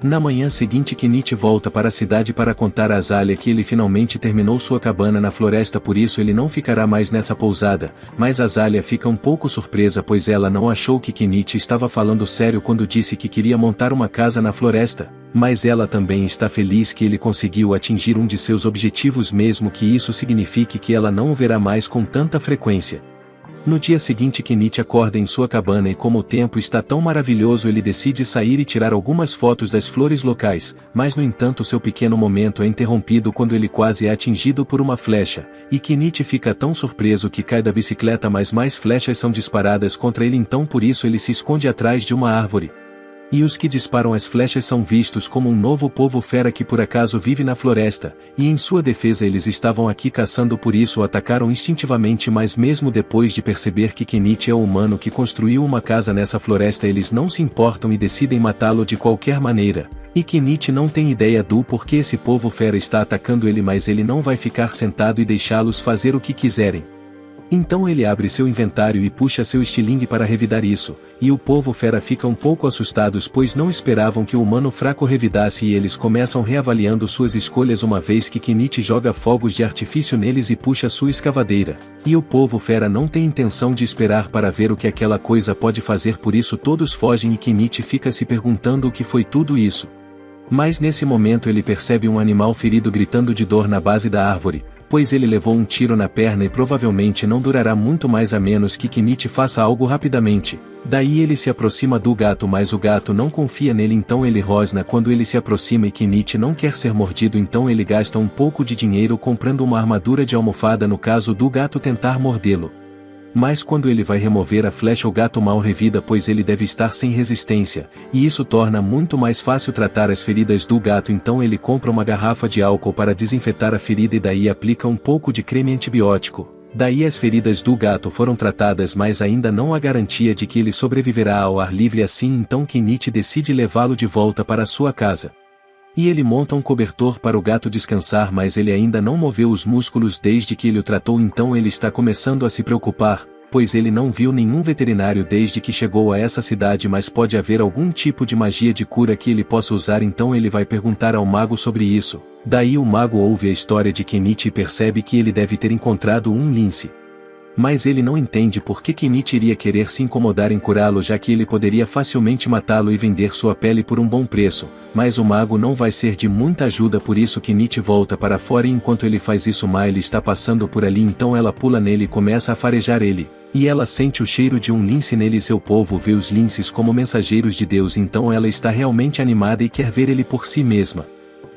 Na manhã seguinte Kenichi volta para a cidade para contar a Azalea que ele finalmente terminou sua cabana na floresta, por isso ele não ficará mais nessa pousada, mas Azalea fica um pouco surpresa pois ela não achou que Kenichi estava falando sério quando disse que queria montar uma casa na floresta, mas ela também está feliz que ele conseguiu atingir um de seus objetivos mesmo que isso signifique que ela não o verá mais com tanta frequência. No dia seguinte Kenichi acorda em sua cabana e como o tempo está tão maravilhoso ele decide sair e tirar algumas fotos das flores locais, mas no entanto seu pequeno momento é interrompido quando ele quase é atingido por uma flecha, e Kenichi fica tão surpreso que cai da bicicleta mas mais flechas são disparadas contra ele, então por isso ele se esconde atrás de uma árvore. E os que disparam as flechas são vistos como um novo povo fera que por acaso vive na floresta, e em sua defesa eles estavam aqui caçando, por isso o atacaram instintivamente, mas mesmo depois de perceber que Kenichi é o humano que construiu uma casa nessa floresta eles não se importam e decidem matá-lo de qualquer maneira. E Kenichi não tem ideia do porquê esse povo fera está atacando ele, mas ele não vai ficar sentado e deixá-los fazer o que quiserem. Então ele abre seu inventário e puxa seu estilingue para revidar isso, e o povo fera fica um pouco assustados pois não esperavam que o humano fraco revidasse e eles começam reavaliando suas escolhas uma vez que Kenichi joga fogos de artifício neles e puxa sua escavadeira, e o povo fera não tem intenção de esperar para ver o que aquela coisa pode fazer, por isso todos fogem e Kenichi fica se perguntando o que foi tudo isso. Mas nesse momento ele percebe um animal ferido gritando de dor na base da árvore, pois ele levou um tiro na perna e provavelmente não durará muito mais a menos que Kenichi faça algo rapidamente. Daí ele se aproxima do gato mas o gato não confia nele, então ele rosna quando ele se aproxima e Kenichi não quer ser mordido, então ele gasta um pouco de dinheiro comprando uma armadura de almofada no caso do gato tentar mordê-lo. Mas quando ele vai remover a flecha o gato mal revida pois ele deve estar sem resistência, e isso torna muito mais fácil tratar as feridas do gato, então ele compra uma garrafa de álcool para desinfetar a ferida e daí aplica um pouco de creme antibiótico. Daí as feridas do gato foram tratadas mas ainda não há garantia de que ele sobreviverá ao ar livre assim, então Kenichi decide levá-lo de volta para sua casa. E ele monta um cobertor para o gato descansar mas ele ainda não moveu os músculos desde que ele o tratou, então ele está começando a se preocupar, pois ele não viu nenhum veterinário desde que chegou a essa cidade, mas pode haver algum tipo de magia de cura que ele possa usar, então ele vai perguntar ao mago sobre isso. Daí o mago ouve a história de Kenichi e percebe que ele deve ter encontrado um lince. Mas ele não entende por que Kenichi iria querer se incomodar em curá-lo, já que ele poderia facilmente matá-lo e vender sua pele por um bom preço, mas o mago não vai ser de muita ajuda, por isso Kenichi volta para fora e enquanto ele faz isso Miley está passando por ali, então ela pula nele e começa a farejar ele. E ela sente o cheiro de um lince nele e seu povo vê os linces como mensageiros de Deus, então ela está realmente animada e quer ver ele por si mesma.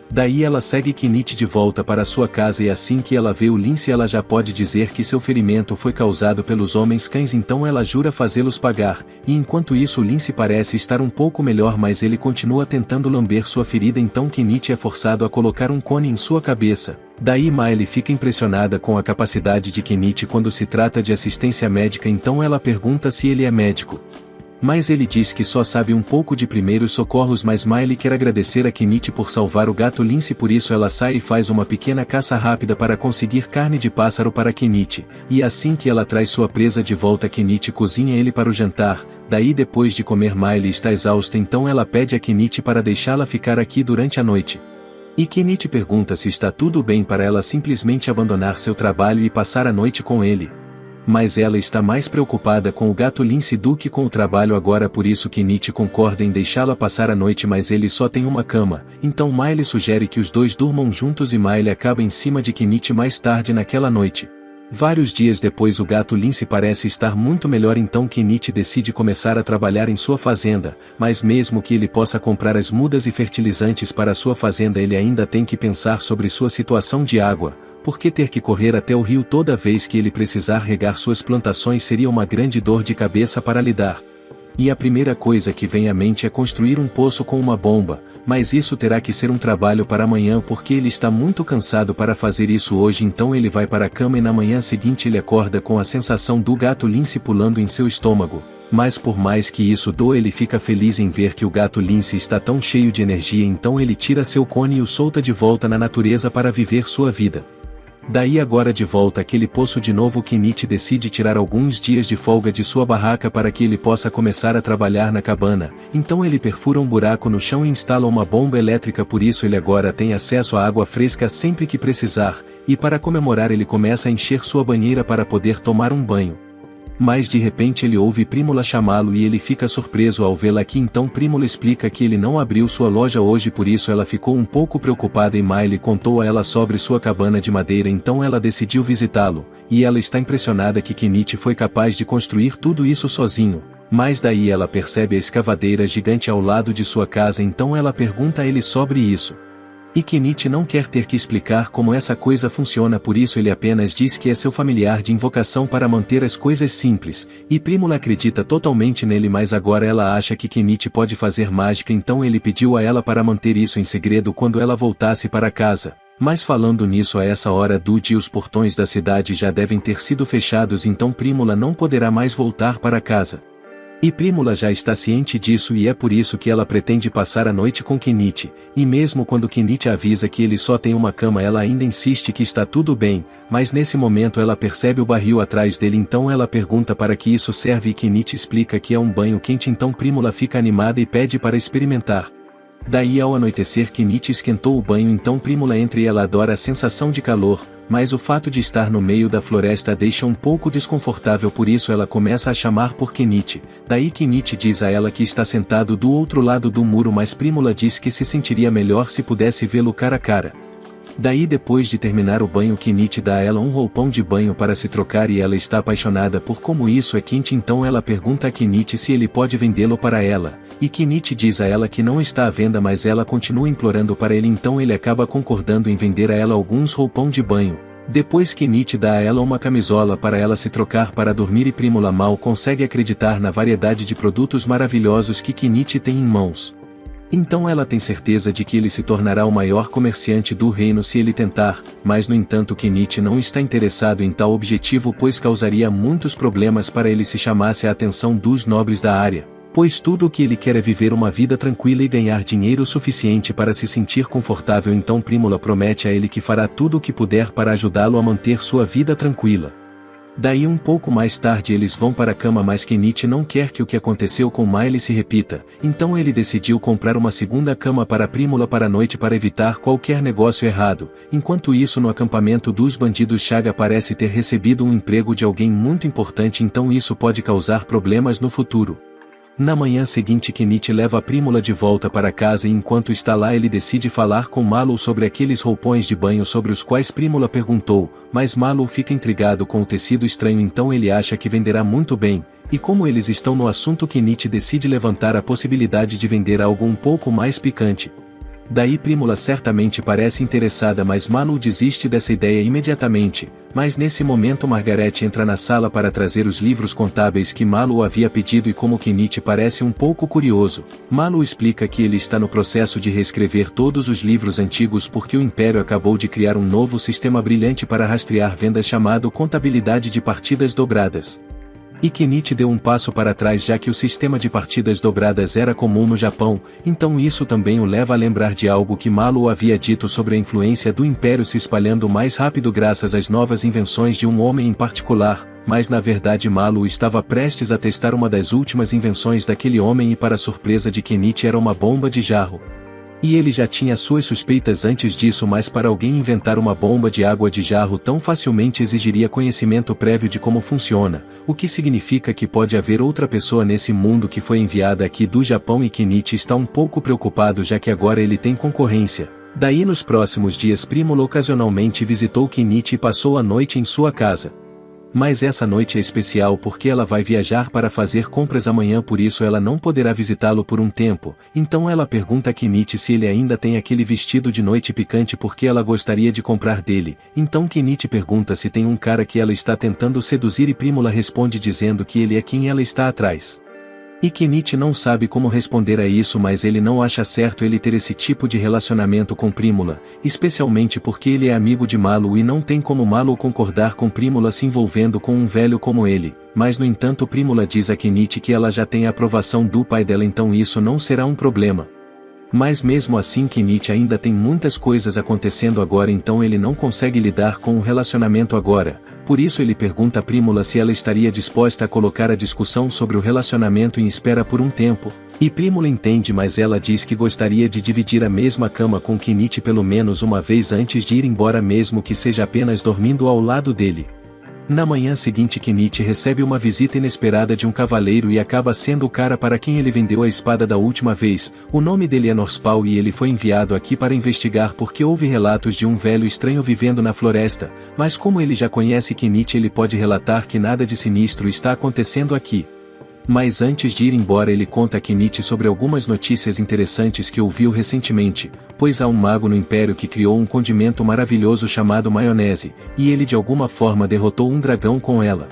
Daí ela segue Kenichi de volta para sua casa e assim que ela vê o lince ela já pode dizer que seu ferimento foi causado pelos homens cães, então ela jura fazê-los pagar, e enquanto isso o lince parece estar um pouco melhor mas ele continua tentando lamber sua ferida, então Kenichi é forçado a colocar um cone em sua cabeça. Daí Miley fica impressionada com a capacidade de Kenichi quando se trata de assistência médica, então ela pergunta se ele é médico. Mas ele diz que só sabe um pouco de primeiros socorros, mas Miley quer agradecer a Kenichi por salvar o gato lince, por isso ela sai e faz uma pequena caça rápida para conseguir carne de pássaro para Kenichi, e assim que ela traz sua presa de volta Kenichi cozinha ele para o jantar. Daí depois de comer Miley está exausta, então ela pede a Kenichi para deixá-la ficar aqui durante a noite. E Kenichi pergunta se está tudo bem para ela simplesmente abandonar seu trabalho e passar a noite com ele. Mas ela está mais preocupada com o gato lince do que com o trabalho agora, por isso Kenichi concorda em deixá-la passar a noite, mas ele só tem uma cama, então Miley sugere que os dois durmam juntos e Miley acaba em cima de Kenichi mais tarde naquela noite. Vários dias depois o gato lince parece estar muito melhor, então Kenichi decide começar a trabalhar em sua fazenda, mas mesmo que ele possa comprar as mudas e fertilizantes para sua fazenda ele ainda tem que pensar sobre sua situação de água, porque ter que correr até o rio toda vez que ele precisar regar suas plantações seria uma grande dor de cabeça para lidar. E a primeira coisa que vem à mente é construir um poço com uma bomba, mas isso terá que ser um trabalho para amanhã porque ele está muito cansado para fazer isso hoje, então ele vai para a cama e na manhã seguinte ele acorda com a sensação do gato lince pulando em seu estômago, mas por mais que isso doa ele fica feliz em ver que o gato lince está tão cheio de energia, então ele tira seu cone e o solta de volta na natureza para viver sua vida. Daí agora de volta àquele poço de novo Kenichi decide tirar alguns dias de folga de sua barraca para que ele possa começar a trabalhar na cabana, então ele perfura um buraco no chão e instala uma bomba elétrica, por isso ele agora tem acesso à água fresca sempre que precisar, e para comemorar ele começa a encher sua banheira para poder tomar um banho. Mas de repente ele ouve Prímula chamá-lo e ele fica surpreso ao vê-la aqui, então Prímula explica que ele não abriu sua loja hoje, por isso ela ficou um pouco preocupada e Miley contou a ela sobre sua cabana de madeira, então ela decidiu visitá-lo, e ela está impressionada que Kenichi foi capaz de construir tudo isso sozinho, mas daí ela percebe a escavadeira gigante ao lado de sua casa, então ela pergunta a ele sobre isso. E Kenichi não quer ter que explicar como essa coisa funciona, por isso ele apenas diz que é seu familiar de invocação para manter as coisas simples, e Prímula acredita totalmente nele, mas agora ela acha que Kenichi pode fazer mágica, então ele pediu a ela para manter isso em segredo quando ela voltasse para casa. Mas falando nisso, a essa hora do dia os portões da cidade já devem ter sido fechados, então Prímula não poderá mais voltar para casa. E Prímula já está ciente disso e é por isso que ela pretende passar a noite com Kenichi, e mesmo quando Kenichi avisa que ele só tem uma cama ela ainda insiste que está tudo bem, mas nesse momento ela percebe o barril atrás dele, então ela pergunta para que isso serve e Kenichi explica que é um banho quente, então Prímula fica animada e pede para experimentar. Daí ao anoitecer Kenichi esquentou o banho, então Prímula entra e ela adora a sensação de calor, mas o fato de estar no meio da floresta a deixa um pouco desconfortável, por isso ela começa a chamar por Kenichi. Daí Kenichi diz a ela que está sentado do outro lado do muro, mas Prímula diz que se sentiria melhor se pudesse vê-lo cara a cara. Daí depois de terminar o banho Kenichi dá a ela um roupão de banho para se trocar e ela está apaixonada por como isso é quente, então ela pergunta a Kenichi se ele pode vendê-lo para ela, e Kenichi diz a ela que não está à venda, mas ela continua implorando para ele, então ele acaba concordando em vender a ela alguns roupão de banho. Depois Kenichi dá a ela uma camisola para ela se trocar para dormir e Prímula mal consegue acreditar na variedade de produtos maravilhosos que Kenichi tem em mãos. Então ela tem certeza de que ele se tornará o maior comerciante do reino se ele tentar, mas no entanto Kenichi não está interessado em tal objetivo, pois causaria muitos problemas para ele se chamasse a atenção dos nobres da área, pois tudo o que ele quer é viver uma vida tranquila e ganhar dinheiro suficiente para se sentir confortável, então Prímula promete a ele que fará tudo o que puder para ajudá-lo a manter sua vida tranquila. Daí um pouco mais tarde eles vão para a cama, mas Kenichi não quer que o que aconteceu com Miley se repita, então ele decidiu comprar uma segunda cama para Prímula para a noite para evitar qualquer negócio errado. Enquanto isso, no acampamento dos bandidos, Chaga parece ter recebido um emprego de alguém muito importante, então isso pode causar problemas no futuro. Na manhã seguinte Kenichi leva a Prímula de volta para casa e enquanto está lá ele decide falar com Mallow sobre aqueles roupões de banho sobre os quais Prímula perguntou, mas Mallow fica intrigado com o tecido estranho, então ele acha que venderá muito bem, e como eles estão no assunto Kenichi decide levantar a possibilidade de vender algo um pouco mais picante. Daí Prímula certamente parece interessada, mas Mallow desiste dessa ideia imediatamente, mas nesse momento Margaret entra na sala para trazer os livros contábeis que Mallow havia pedido e como Kenichi parece um pouco curioso, Mallow explica que ele está no processo de reescrever todos os livros antigos porque o Império acabou de criar um novo sistema brilhante para rastrear vendas chamado Contabilidade de Partidas Dobradas. E Kenichi deu um passo para trás já que o sistema de partidas dobradas era comum no Japão, então isso também o leva a lembrar de algo que Mallow havia dito sobre a influência do Império se espalhando mais rápido graças às novas invenções de um homem em particular, mas na verdade Mallow estava prestes a testar uma das últimas invenções daquele homem e para surpresa de Kenichi era uma bomba de jarro. E ele já tinha suas suspeitas antes disso, mas para alguém inventar uma bomba de água de jarro tão facilmente exigiria conhecimento prévio de como funciona, o que significa que pode haver outra pessoa nesse mundo que foi enviada aqui do Japão e Kenichi está um pouco preocupado já que agora ele tem concorrência. Daí nos próximos dias Prímula ocasionalmente visitou Kenichi e passou a noite em sua casa. Mas essa noite é especial porque ela vai viajar para fazer compras amanhã, por isso ela não poderá visitá-lo por um tempo, então ela pergunta a Kenichi se ele ainda tem aquele vestido de noite picante porque ela gostaria de comprar dele, então Kenichi pergunta se tem um cara que ela está tentando seduzir e Prímula responde dizendo que ele é quem ela está atrás. E Kenichi não sabe como responder a isso, mas ele não acha certo ele ter esse tipo de relacionamento com Prímula, especialmente porque ele é amigo de Mallow e não tem como Mallow concordar com Prímula se envolvendo com um velho como ele, mas no entanto Prímula diz a Kenichi que ela já tem a aprovação do pai dela, então isso não será um problema. Mas mesmo assim Kenichi ainda tem muitas coisas acontecendo agora, então ele não consegue lidar com o relacionamento agora. Por isso ele pergunta a Prímula se ela estaria disposta a colocar a discussão sobre o relacionamento em espera por um tempo. E Prímula entende, mas ela diz que gostaria de dividir a mesma cama com Kenichi pelo menos uma vez antes de ir embora, mesmo que seja apenas dormindo ao lado dele. Na manhã seguinte Kenichi recebe uma visita inesperada de um cavaleiro e acaba sendo o cara para quem ele vendeu a espada da última vez. O nome dele é Norspal e ele foi enviado aqui para investigar porque houve relatos de um velho estranho vivendo na floresta, mas como ele já conhece Kenichi, ele pode relatar que nada de sinistro está acontecendo aqui. Mas antes de ir embora ele conta a Kenichi sobre algumas notícias interessantes que ouviu recentemente, pois há um mago no Império que criou um condimento maravilhoso chamado maionese, e ele de alguma forma derrotou um dragão com ela.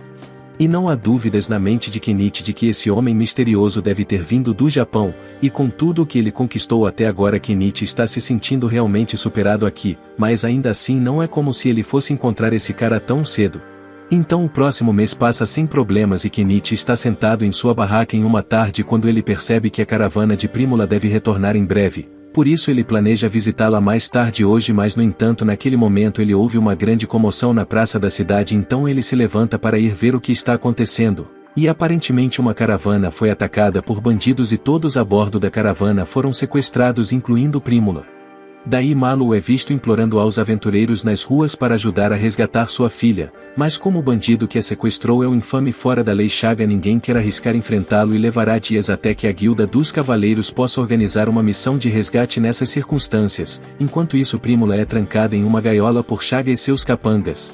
E não há dúvidas na mente de Kenichi de que esse homem misterioso deve ter vindo do Japão, e com tudo o que ele conquistou até agora Kenichi está se sentindo realmente superado aqui, mas ainda assim não é como se ele fosse encontrar esse cara tão cedo. Então o próximo mês passa sem problemas e Kenichi está sentado em sua barraca em uma tarde quando ele percebe que a caravana de Prímula deve retornar em breve. Por isso ele planeja visitá-la mais tarde hoje, mas no entanto naquele momento ele ouve uma grande comoção na praça da cidade, então ele se levanta para ir ver o que está acontecendo. E aparentemente uma caravana foi atacada por bandidos e todos a bordo da caravana foram sequestrados, incluindo Prímula. Daí Malu é visto implorando aos aventureiros nas ruas para ajudar a resgatar sua filha, mas como o bandido que a sequestrou é o infame fora da lei Shaga, ninguém quer arriscar enfrentá-lo e levará dias até que a Guilda dos Cavaleiros possa organizar uma missão de resgate nessas circunstâncias. Enquanto isso Prímula é trancada em uma gaiola por Shaga e seus capangas.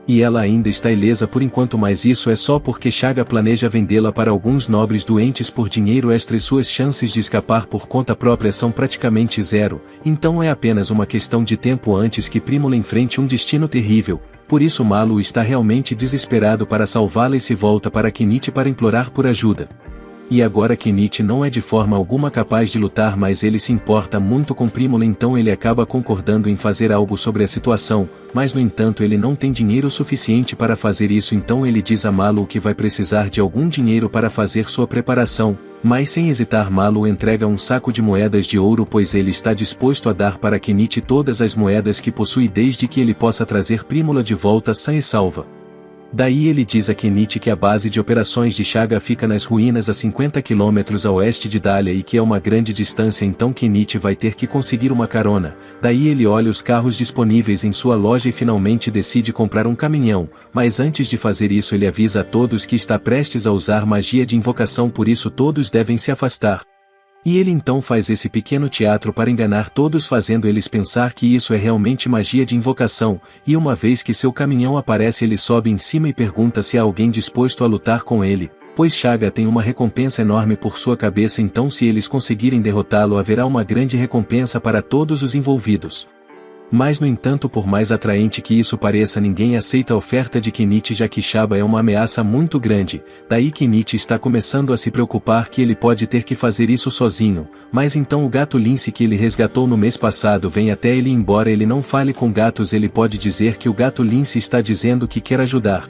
E ela ainda está ilesa por enquanto, mas isso é só porque Shaga planeja vendê-la para alguns nobres doentes por dinheiro extra e suas chances de escapar por conta própria são praticamente zero, então é apenas uma questão de tempo antes que Prímula enfrente um destino terrível. Por isso Malu está realmente desesperado para salvá-la e se volta para Kenichi para implorar por ajuda. E agora Kenichi não é de forma alguma capaz de lutar, mas ele se importa muito com Prímula, então ele acaba concordando em fazer algo sobre a situação, mas no entanto ele não tem dinheiro suficiente para fazer isso, então ele diz a Malu que vai precisar de algum dinheiro para fazer sua preparação, mas sem hesitar Malu entrega um saco de moedas de ouro, pois ele está disposto a dar para Kenichi todas as moedas que possui desde que ele possa trazer Prímula de volta sã e salva. Daí ele diz a Kenichi que a base de operações de Shaga fica nas ruínas a 50 km a oeste de Dahlia e que é uma grande distância, então Kenichi vai ter que conseguir uma carona. Daí ele olha os carros disponíveis em sua loja e finalmente decide comprar um caminhão, mas antes de fazer isso ele avisa a todos que está prestes a usar magia de invocação, por isso todos devem se afastar. E ele então faz esse pequeno teatro para enganar todos, fazendo eles pensar que isso é realmente magia de invocação, e uma vez que seu caminhão aparece ele sobe em cima e pergunta se há alguém disposto a lutar com ele, pois Shaga tem uma recompensa enorme por sua cabeça, então se eles conseguirem derrotá-lo haverá uma grande recompensa para todos os envolvidos. Mas no entanto, por mais atraente que isso pareça, ninguém aceita a oferta de Kenichi, já que Shaba é uma ameaça muito grande. Daí Kenichi está começando a se preocupar que ele pode ter que fazer isso sozinho, mas então o gato Lince que ele resgatou no mês passado vem até ele, embora ele não fale com gatos ele pode dizer que o gato Lince está dizendo que quer ajudar.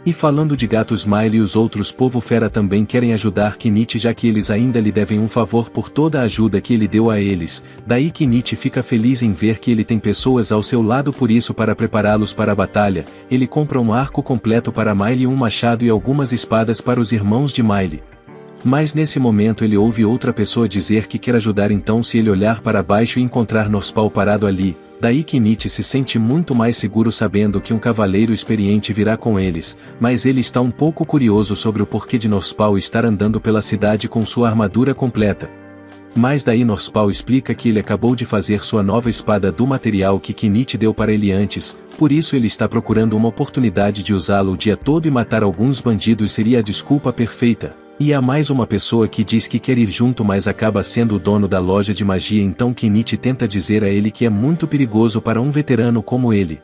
E falando de gatos, Smile e os outros povo fera também querem ajudar Kenichi, já que eles ainda lhe devem um favor por toda a ajuda que ele deu a eles. Daí Kenichi fica feliz em ver que ele tem pessoas ao seu lado, por isso para prepará-los para a batalha, ele compra um arco completo para Miley, um machado e algumas espadas para os irmãos de Miley. Mas nesse momento ele ouve outra pessoa dizer que quer ajudar, então se ele olhar para baixo e encontrar Norspal parado ali, daí Kenichi se sente muito mais seguro sabendo que um cavaleiro experiente virá com eles, mas ele está um pouco curioso sobre o porquê de Norspal estar andando pela cidade com sua armadura completa. Mas daí Norspal explica que ele acabou de fazer sua nova espada do material que Kenichi deu para ele antes, por isso ele está procurando uma oportunidade de usá-lo o dia todo e matar alguns bandidos seria a desculpa perfeita. E há mais uma pessoa que diz que quer ir junto, mas acaba sendo o dono da loja de magia, então Kenichi tenta dizer a ele que é muito perigoso para um veterano como ele.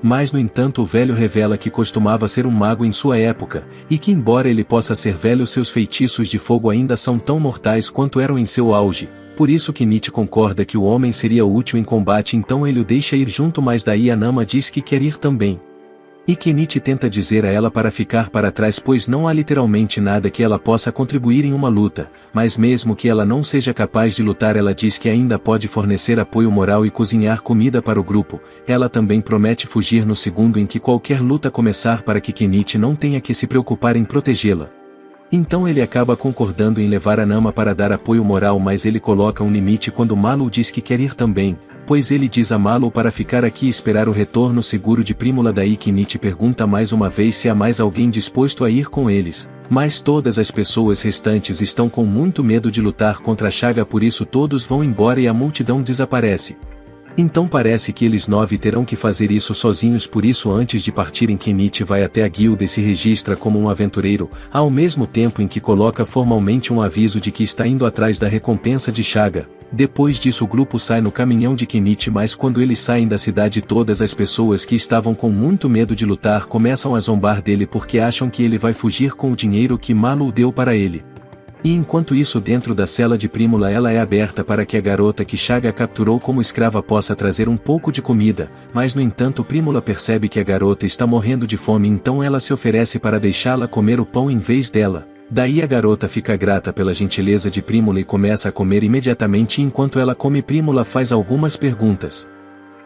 Mas no entanto o velho revela que costumava ser um mago em sua época, e que embora ele possa ser velho seus feitiços de fogo ainda são tão mortais quanto eram em seu auge. Por isso Kenichi concorda que o homem seria útil em combate, então ele o deixa ir junto, mas daí a Nama diz que quer ir também. E Kenichi tenta dizer a ela para ficar para trás, pois não há literalmente nada que ela possa contribuir em uma luta, mas mesmo que ela não seja capaz de lutar, ela diz que ainda pode fornecer apoio moral e cozinhar comida para o grupo. Ela também promete fugir no segundo em que qualquer luta começar para que Kenichi não tenha que se preocupar em protegê-la. Então ele acaba concordando em levar a Nama para dar apoio moral, mas ele coloca um limite quando Malu diz que quer ir também, pois ele diz a Malu para ficar aqui e esperar o retorno seguro de Prímula. Daí Kenichi pergunta mais uma vez se há mais alguém disposto a ir com eles, mas todas as pessoas restantes estão com muito medo de lutar contra a Chaga, por isso todos vão embora e a multidão desaparece. Então parece que eles 9 terão que fazer isso sozinhos, por isso antes de partirem Kenichi vai até a guilda e se registra como um aventureiro, ao mesmo tempo em que coloca formalmente um aviso de que está indo atrás da recompensa de Chaga. Depois disso o grupo sai no caminhão de Kenichi, mas quando eles saem da cidade todas as pessoas que estavam com muito medo de lutar começam a zombar dele porque acham que ele vai fugir com o dinheiro que Malu deu para ele. E enquanto isso, dentro da cela de Prímula, ela é aberta para que a garota que Chaga capturou como escrava possa trazer um pouco de comida, mas no entanto Prímula percebe que a garota está morrendo de fome, então ela se oferece para deixá-la comer o pão em vez dela. Daí a garota fica grata pela gentileza de Prímula e começa a comer imediatamente. Enquanto ela come, Prímula faz algumas perguntas.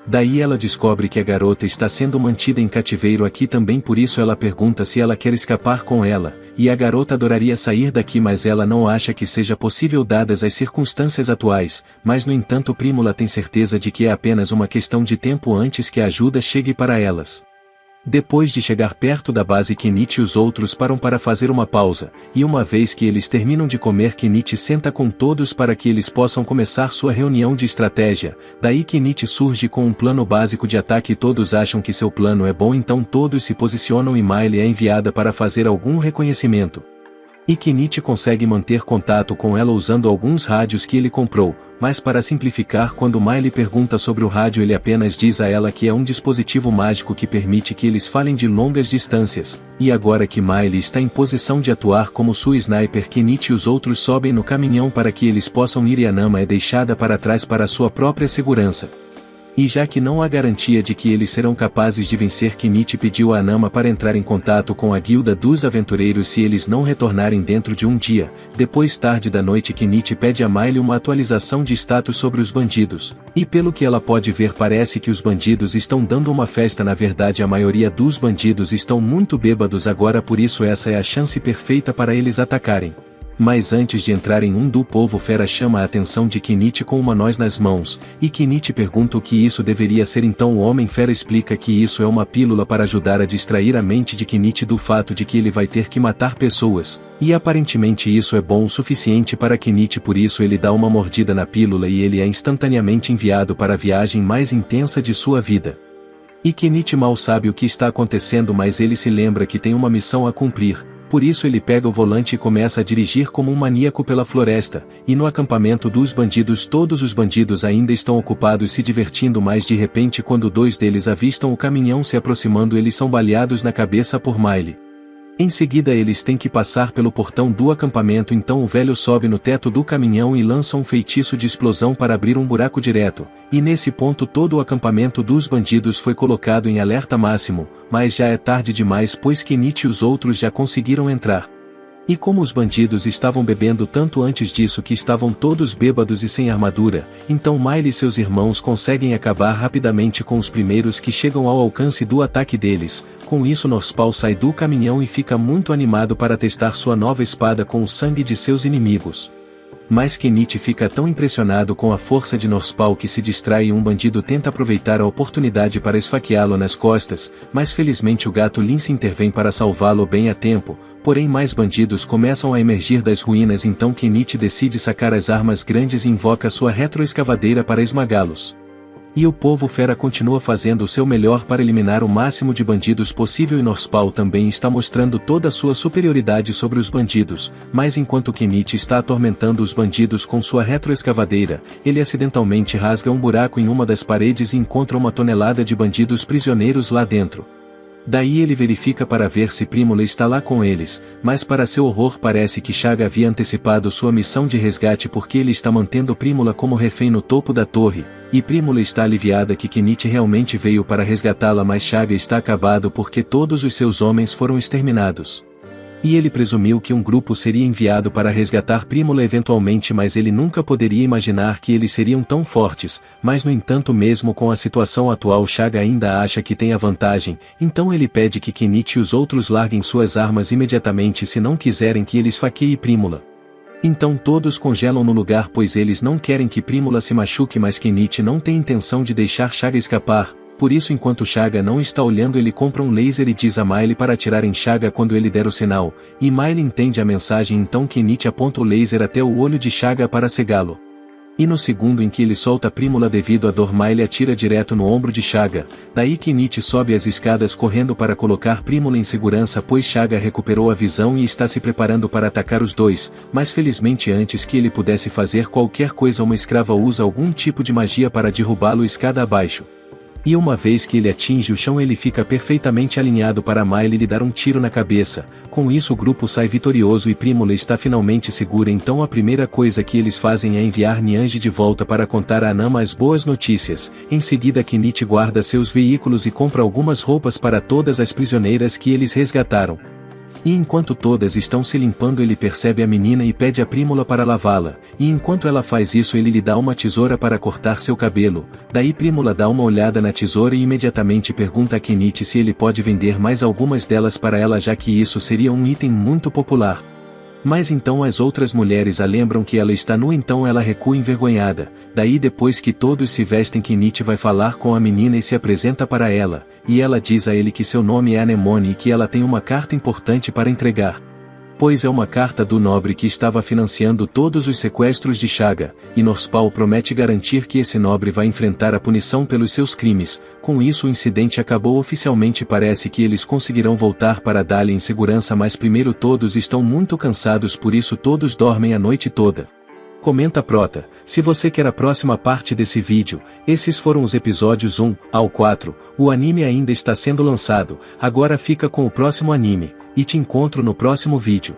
Daí ela descobre que a garota está sendo mantida em cativeiro aqui também, por isso ela pergunta se ela quer escapar com ela, e a garota adoraria sair daqui, mas ela não acha que seja possível dadas as circunstâncias atuais, mas no entanto Prímula tem certeza de que é apenas uma questão de tempo antes que a ajuda chegue para elas. Depois de chegar perto da base, Kenichi e os outros param para fazer uma pausa, e uma vez que eles terminam de comer, Kenichi senta com todos para que eles possam começar sua reunião de estratégia. Daí Kenichi surge com um plano básico de ataque e todos acham que seu plano é bom, então todos se posicionam e Miley é enviada para fazer algum reconhecimento. E Kenichi consegue manter contato com ela usando alguns rádios que ele comprou, mas para simplificar, quando Miley pergunta sobre o rádio, ele apenas diz a ela que é um dispositivo mágico que permite que eles falem de longas distâncias. E agora que Miley está em posição de atuar como sua sniper, Kenichi e os outros sobem no caminhão para que eles possam ir, e a Nama é deixada para trás para sua própria segurança. E já que não há garantia de que eles serão capazes de vencer, Kenichi pediu a Nama para entrar em contato com a guilda dos aventureiros se eles não retornarem dentro de um dia. Depois, tarde da noite, Kenichi pede a Miley uma atualização de status sobre os bandidos, e pelo que ela pode ver parece que os bandidos estão dando uma festa. Na verdade, a maioria dos bandidos estão muito bêbados agora, por isso essa é a chance perfeita para eles atacarem. Mas antes de entrarem, um do povo fera chama a atenção de Kenichi com uma noz nas mãos, e Kenichi pergunta o que isso deveria ser. Então o homem fera explica que isso é uma pílula para ajudar a distrair a mente de Kenichi do fato de que ele vai ter que matar pessoas, e aparentemente isso é bom o suficiente para Kenichi, por isso ele dá uma mordida na pílula e ele é instantaneamente enviado para a viagem mais intensa de sua vida. E Kenichi mal sabe o que está acontecendo, mas ele se lembra que tem uma missão a cumprir. Por isso ele pega o volante e começa a dirigir como um maníaco pela floresta, e no acampamento dos bandidos todos os bandidos ainda estão ocupados se divertindo, mas de repente quando 2 deles avistam o caminhão se aproximando, eles são baleados na cabeça por Miley. Em seguida eles têm que passar pelo portão do acampamento, então o velho sobe no teto do caminhão e lança um feitiço de explosão para abrir um buraco direto, e nesse ponto todo o acampamento dos bandidos foi colocado em alerta máximo, mas já é tarde demais pois Kenichi e os outros já conseguiram entrar. E como os bandidos estavam bebendo tanto antes disso que estavam todos bêbados e sem armadura, então Miley e seus irmãos conseguem acabar rapidamente com os primeiros que chegam ao alcance do ataque deles. Com isso Northpaw sai do caminhão e fica muito animado para testar sua nova espada com o sangue de seus inimigos. Mas Kenichi fica tão impressionado com a força de Northpaw que se distrai e um bandido tenta aproveitar a oportunidade para esfaqueá-lo nas costas, mas felizmente o gato Lince intervém para salvá-lo bem a tempo, porém mais bandidos começam a emergir das ruínas, então Kenichi decide sacar as armas grandes e invoca sua retroescavadeira para esmagá-los. E o povo fera continua fazendo o seu melhor para eliminar o máximo de bandidos possível, e Northpaw também está mostrando toda a sua superioridade sobre os bandidos, mas enquanto Kenichi está atormentando os bandidos com sua retroescavadeira, ele acidentalmente rasga um buraco em uma das paredes e encontra uma tonelada de bandidos prisioneiros lá dentro. Daí ele verifica para ver se Prímula está lá com eles, mas para seu horror parece que Chaga havia antecipado sua missão de resgate porque ele está mantendo Prímula como refém no topo da torre, e Prímula está aliviada que Kenichi realmente veio para resgatá-la, mas Chaga está acabado porque todos os seus homens foram exterminados. E ele presumiu que um grupo seria enviado para resgatar Prímula eventualmente, mas ele nunca poderia imaginar que eles seriam tão fortes, mas no entanto mesmo com a situação atual Chaga ainda acha que tem a vantagem, então ele pede que Kenichi e os outros larguem suas armas imediatamente se não quiserem que ele esfaqueie Prímula. Então todos congelam no lugar pois eles não querem que Prímula se machuque, mas Kenichi não tem intenção de deixar Chaga escapar. Por isso enquanto Chaga não está olhando ele compra um laser e diz a Miley para atirar em Chaga quando ele der o sinal, e Miley entende a mensagem, então Kenichi aponta o laser até o olho de Chaga para cegá-lo. E no segundo em que ele solta Prímula devido à dor, Miley atira direto no ombro de Chaga, daí Kenichi sobe as escadas correndo para colocar Prímula em segurança pois Chaga recuperou a visão e está se preparando para atacar os dois, mas felizmente antes que ele pudesse fazer qualquer coisa uma escrava usa algum tipo de magia para derrubá-lo escada abaixo. E uma vez que ele atinge o chão ele fica perfeitamente alinhado para Miley lhe dar um tiro na cabeça, com isso o grupo sai vitorioso e Prímula está finalmente segura, então a primeira coisa que eles fazem é enviar Nianji de volta para contar a Anama as boas notícias, em seguida Kenichi guarda seus veículos e compra algumas roupas para todas as prisioneiras que eles resgataram. E enquanto todas estão se limpando ele percebe a menina e pede a Prímula para lavá-la, e enquanto ela faz isso ele lhe dá uma tesoura para cortar seu cabelo, daí Prímula dá uma olhada na tesoura e imediatamente pergunta a Kenichi se ele pode vender mais algumas delas para ela já que isso seria um item muito popular. Mas então as outras mulheres a lembram que ela está nua, então ela recua envergonhada, daí depois que todos se vestem Kenichi vai falar com a menina e se apresenta para ela, e ela diz a ele que seu nome é Anemone e que ela tem uma carta importante para entregar. Pois é uma carta do nobre que estava financiando todos os sequestros de Chaga, e Norspal promete garantir que esse nobre vai enfrentar a punição pelos seus crimes. Com isso o incidente acabou oficialmente, parece que eles conseguirão voltar para Dali em segurança, mas primeiro todos estão muito cansados, por isso todos dormem a noite toda. Comenta Prota, se você quer a próxima parte desse vídeo. Esses foram os episódios 1 ao 4, o anime ainda está sendo lançado, agora fica com o próximo anime, e te encontro no próximo vídeo.